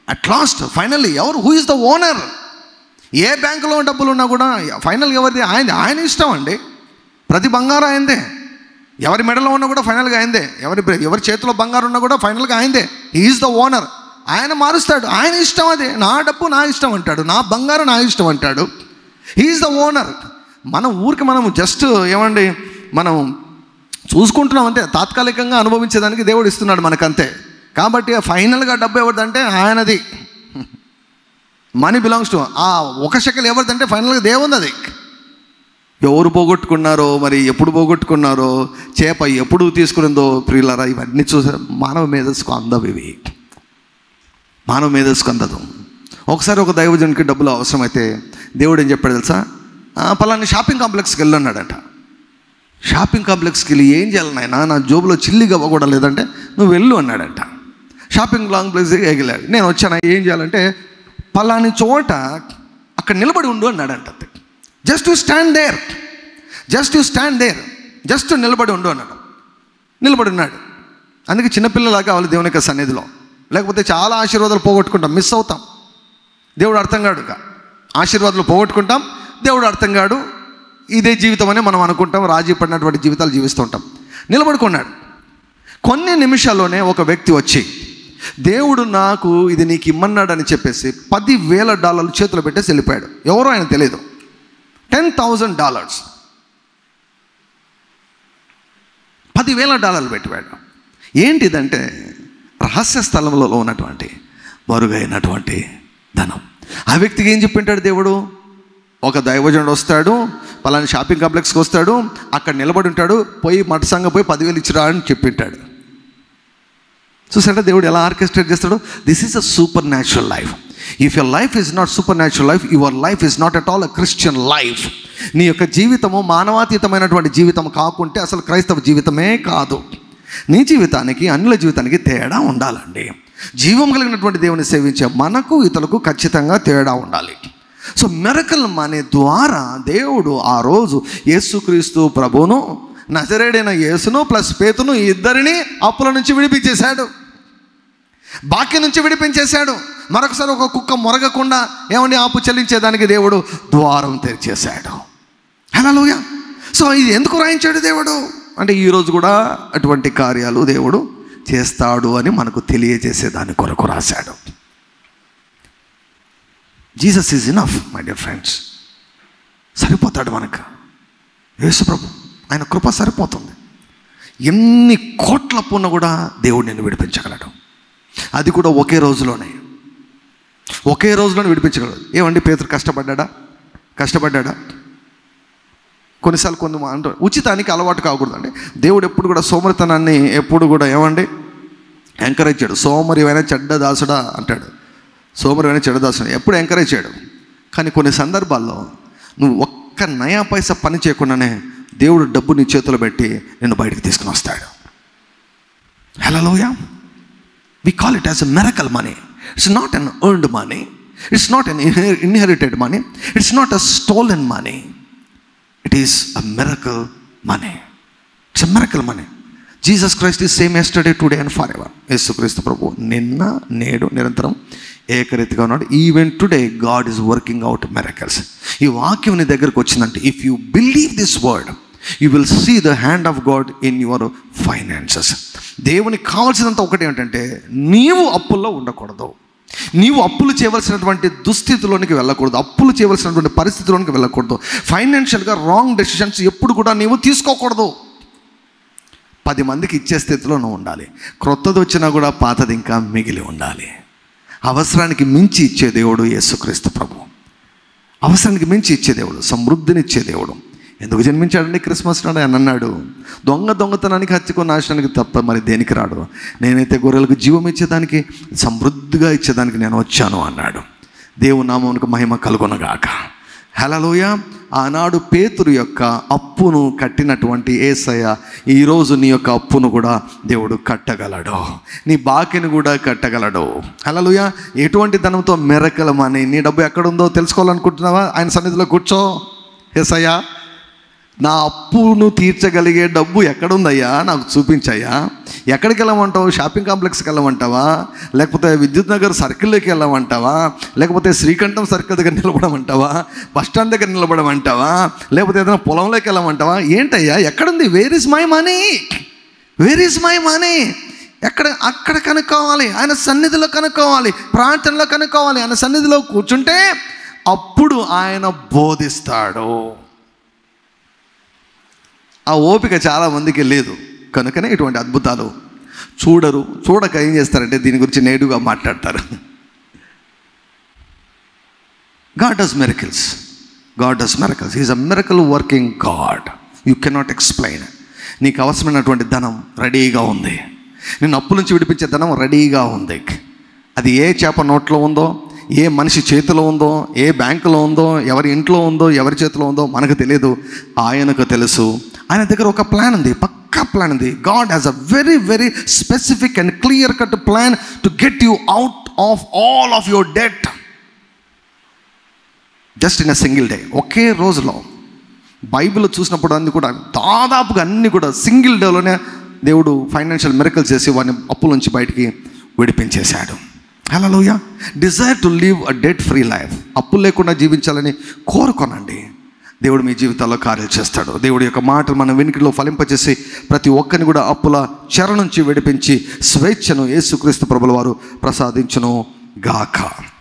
అట్ లాస్ట్ ఫైనల్లీ ఎవరు? Who is the owner? ఏ బ్యాంకులో డబ్బులు ఉన్నా కూడా ఫైనల్గా ఎవరిది? ఆయన ఇష్టం అండి. ప్రతి బంగారం ఆయనదే. ఎవరి మెడలో ఉన్నా కూడా ఫైనల్గా ఆయనదే. ఎవరి చేతిలో బంగారం ఉన్నా కూడా ఫైనల్గా ఆయనదే. He is the owner. ఆయన మారుస్తాడు, ఆయన ఇష్టం అది. నా డబ్బు నా ఇష్టం అంటాడు, నా బంగారం నా ఇష్టం అంటాడు. He is the owner. మనం జస్ట్ ఏమండి, మనం చూసుకుంటున్నాం అంతే. తాత్కాలికంగా అనుభవించేదానికి దేవుడు ఇస్తున్నాడు మనకంతే. కాబట్టి ఫైనల్గా డబ్బు ఎవరిదంటే ఆయనది. మనీ బిలాంగ్స్ టు ఆ ఒక షెకెల్ ఎవరిదంటే ఫైనల్గా దేవుంది. అది ఎవరు పోగొట్టుకున్నారో, మరి ఎప్పుడు పోగొట్టుకున్నారో, చేప ఎప్పుడు తీసుకునిందో ప్రియులారా, ఇవన్నీ చూసా మానవ మేధస్సుకు అందవు. ఇవి మానవ మేధస్సుకు అందదు. ఒకసారి ఒక దైవజనునికి డబ్బులు అవసరమైతే దేవుడు ఏం చెప్పాడు తెలుసా? పలాని షాపింగ్ కాంప్లెక్స్కి వెళ్ళన్నాడట. షాపింగ్ కాంప్లెక్స్కి వెళ్ళి ఏం చేయాలి నాయనా, నా జోబులో చిల్లిగా కూడా లేదంటే నువ్వు వెళ్ళు అన్నాడంట. షాపింగ్ కాంప్లెక్స్కి ఎగిలాడు. నేను వచ్చాను, ఏం చేయాలంటే పలాని చోట అక్కడ నిలబడి ఉండు అన్నాడంట. Just to stand there, just to stand there, just నిలబడి ఉండు అన్నాడు. నిలబడి ఉన్నాడు. అందుకే చిన్నపిల్లలాగా కావాలి దేవుని యొక్క సన్నిధిలో, లేకపోతే చాలా ఆశీర్వాదాలు పోగొట్టుకుంటాం, మిస్ అవుతాం. దేవుడు అర్థం కాడు. ఆశీర్వాదాలు పోగొట్టుకుంటాం, దేవుడు అర్థం కాడు. ఇదే జీవితం అని మనం అనుకుంటాం, రాజీ పడినటువంటి జీవితాలు జీవిస్తూ ఉంటాం. నిలబడుకున్నాడు. కొన్ని నిమిషాల్లోనే ఒక వ్యక్తి వచ్చి దేవుడు నాకు ఇది నీకు ఇమ్మన్నాడు అని చెప్పేసి $10,000 చేతిలో పెట్టేసి వెళ్ళిపోయాడు. ఎవరో ఆయన తెలియదు. $10,000, $10,000 పెట్టిపోయాడు. ఏంటిదంటే రహస్య స్థలంలో ఉన్నటువంటి మరుగైనటువంటి ధనం. ఆ వ్యక్తికి ఏం చెప్పింటాడు దేవుడు? ఒక దైవజనుడు వస్తాడు, పలానా షాపింగ్ కాంప్లెక్స్కి వస్తాడు, అక్కడ నిలబడి ఉంటాడు, పోయి మటసంగా పోయి 10,000 ఇచ్చిరా అని చెప్పింటాడు. చూసారా దేవుడు ఎలా ఆర్కెస్ట్రేట్ చేస్తాడు? This is a super natural life. If your life is not super natural life, your life is not at all a Christian life. నీ యొక్క జీవితము మానవాతీతమైనటువంటి జీవితం కాకుంటే అసలు క్రైస్తవ జీవితమే కాదు. నీ జీవితానికి అన్యుల జీవితానికి తేడా ఉండాలండి. జీవం కలిగినటువంటి దేవుని సేవించే మనకు ఇతరులకు ఖచ్చితంగా తేడా ఉండాలి. సో మిరకల్ మనీ ద్వారా దేవుడు ఆ రోజు యేసుక్రీస్తు ప్రభువును, నజరేడైన యేసును ప్లస్ పేతును ఇద్దరిని అప్పుల నుంచి విడిపించేశాడు, బాక్యం నుంచి విడిపించేశాడు. మరొకసారి ఒక కుక్క మొరగకుండా ఏమండి అప్పు చెల్లించేదానికి దేవుడు ద్వారం తెరిచేశాడు. హల్లెలూయా. సో ఇది ఎందుకు రాయించాడు దేవుడు అంటే ఈరోజు కూడా అటువంటి కార్యాలు దేవుడు చేస్తాడు అని మనకు తెలియజేసే దాని కొరకు రాశాడు. Jesus is enough my dear friends. సరిపోతాడు మనకు యేసు ప్రభు, ఆయన కృప సరిపోతుంది. ఎన్ని కోట్ల పున్న కూడా దేవుడు నిన్ను విడిపించగలడు. అది కూడా ఒకే రోజులోనే విడిపించగలడు. ఏమండి పేతురు కష్టపడ్డా? కొన్నిసార్లు అంటారు ఉచితానికి అలవాటు కాకూడదండి. దేవుడు ఎప్పుడు కూడా సోమరితనాన్ని ఎప్పుడు కూడా ఏమండి ఎంకరేజ్ చేయడు. సోమరివైనా చెడ్డదాసుడా అంటాడు. సోమరివైనా చెడ్డదాసుడు ఎప్పుడు ఎంకరేజ్ చేయడు. కానీ కొన్ని సందర్భాల్లో నువ్వు ఒక్క నయా పైసా పని చేయకుండానే దేవుడు డబ్బు నీ చేతిలో పెట్టి నిన్ను బయటికి తీసుకుని వస్తాడు. హల్లెలూయా. We call it as a miracle money. It's not an earned money. It's not an inherited money. It's not a stolen money. It is a miracle money. It's a miracle money. Jesus Christ is same yesterday, today and forever. యేసుక్రీస్తు ప్రభు నిన్న నేడు నిరంతరం ఏకరీతిగా ఉన్నాడు. Even today God is working out miracles. ఈ వాక్యం నీ దగ్గరకు వచ్చిందంటే if you believe this word you will see the hand of God in your finances. దేవునికి కావాల్సినంత ఒకటి ఏంటంటే నీవు అప్పుల్లో ఉండకూడదు. నీవు అప్పులు చేయవలసినటువంటి దుస్థితిలోనికి వెళ్ళకూడదు. అప్పులు చేయవలసినటువంటి పరిస్థితిలోనికి వెళ్ళకూడదు. ఫైనాన్షియల్గా రాంగ్ డెసిషన్స్ ఎప్పుడు కూడా నీవు తీసుకోకూడదు. 10 మందికి ఇచ్చే స్థితిలో నువ్వు ఉండాలి. క్రొత్తది వచ్చినా కూడా పాతది ఇంకా మిగిలి ఉండాలి. అవసరానికి మించి ఇచ్చే దేవుడు యేసుక్రీస్తు ప్రభు. అవసరానికి మించి ఇచ్చే దేవుడు, సమృద్ధినిచ్చే దేవుడు. ఎందుకు జన్మించాడండి క్రిస్మస్ నాడు? అని అన్నాడు దొంగతనానికి, హత్యకు, నాశనానికి తప్ప మరి దేనికి రాడు. నేనైతే గొర్రెలకు జీవం ఇచ్చేదానికి, సమృద్ధిగా ఇచ్చేదానికి నేను వచ్చాను అన్నాడు. దేవుని నామమునకు మహిమ కలుగునగాక. హల్లెలూయా. ఆనాడు పేతురు యొక్క అప్పును కట్టినటువంటి యేసయ్య ఈరోజు నీ యొక్క అప్పును కూడా దేవుడు కట్టగలడు. నీ బాకీని కూడా కట్టగలడు. హల్లెలూయా. ఎటువంటి ధనంతో మిరకల్ మనీ. నీ డబ్బు ఎక్కడుందో తెలుసుకోవాలనుకుంటున్నావా? ఆయన సన్నిధిలో కూర్చో. యేసయ్యా నా అప్పును తీర్చగలిగే డబ్బు ఎక్కడుందయ్యా, నాకు చూపించయ్యా. ఎక్కడికి వెళ్ళమంటావు? షాపింగ్ కాంప్లెక్స్కి వెళ్ళమంటావా? లేకపోతే విద్యుత్ నగర్ సర్కిల్లోకి వెళ్ళమంటావా? లేకపోతే శ్రీకంఠం సర్కిల్ దగ్గర నిలబడమంటావా? బస్ స్టాండ్ దగ్గర నిలబడమంటావా? లేకపోతే ఏదైనా పొలంలోకి వెళ్ళమంటావా? ఏంటయ్యా ఎక్కడుంది? Where is my money? Where is my money? అక్కడ కనుక్కోవాలి. ఆయన సన్నిధిలో కనుక్కోవాలి, ప్రార్థనలో కనుక్కోవాలి. ఆయన సన్నిధిలో కూర్చుంటే అప్పుడు ఆయన బోధిస్తాడు. ఆ ఓపిక చాలామందికి లేదు. కనుకనే ఇటువంటి అద్భుతాలు చూడరు. చూడక ఏం చేస్తారంటే దీని గురించి నేడుగా మాట్లాడతారు. God does miracles. God does miracles. He is a miracle working God. You cannot explain. నీకు అవసరమైనటువంటి ధనం రెడీగా ఉంది. నేను అప్పుల నుంచి విడిపించే ధనం రెడీగా ఉంది. అది ఏ చేప నోట్లో ఉందో, ఏ మనిషి చేతిలో ఉందో, ఏ బ్యాంకులో ఉందో, ఎవరి ఇంట్లో ఉందో, ఎవరి చేతిలో ఉందో మనకు తెలియదు. ఆయనకు తెలుసు. ఆయన దగ్గర ఒక ప్లాన్ ఉంది, పక్కా ప్లాన్ ఉంది. God has a very very specific and clear cut plan to get you out of all of your debt. Just in a single day, ఒకే రోజులో. బైబిల్లో చూసినప్పుడు అన్ని కూడా దాదాపుగా అన్నీ కూడా సింగిల్ డేలోనే దేవుడు ఫైనాన్షియల్ మిరకల్స్ చేసి వాడిని అప్పుల నుంచి బయటికి విడిపించేశాడు. Hallelujah. Desire to live a debt free life. అప్పులు లేకుండా జీవించాలని కోరుకోనండి. దేవుడు మీ జీవితాల్లో కార్యాలు చేస్తాడు. దేవుడి యొక్క మాటలు మన వెనుకలో ఫలింపచేసి ప్రతి ఒక్కరిని కూడా అప్పుల చెర నుంచి విడిపించి స్వేచ్ఛను యేసుక్రీస్తు ప్రభుల వారు ప్రసాదించును గాక.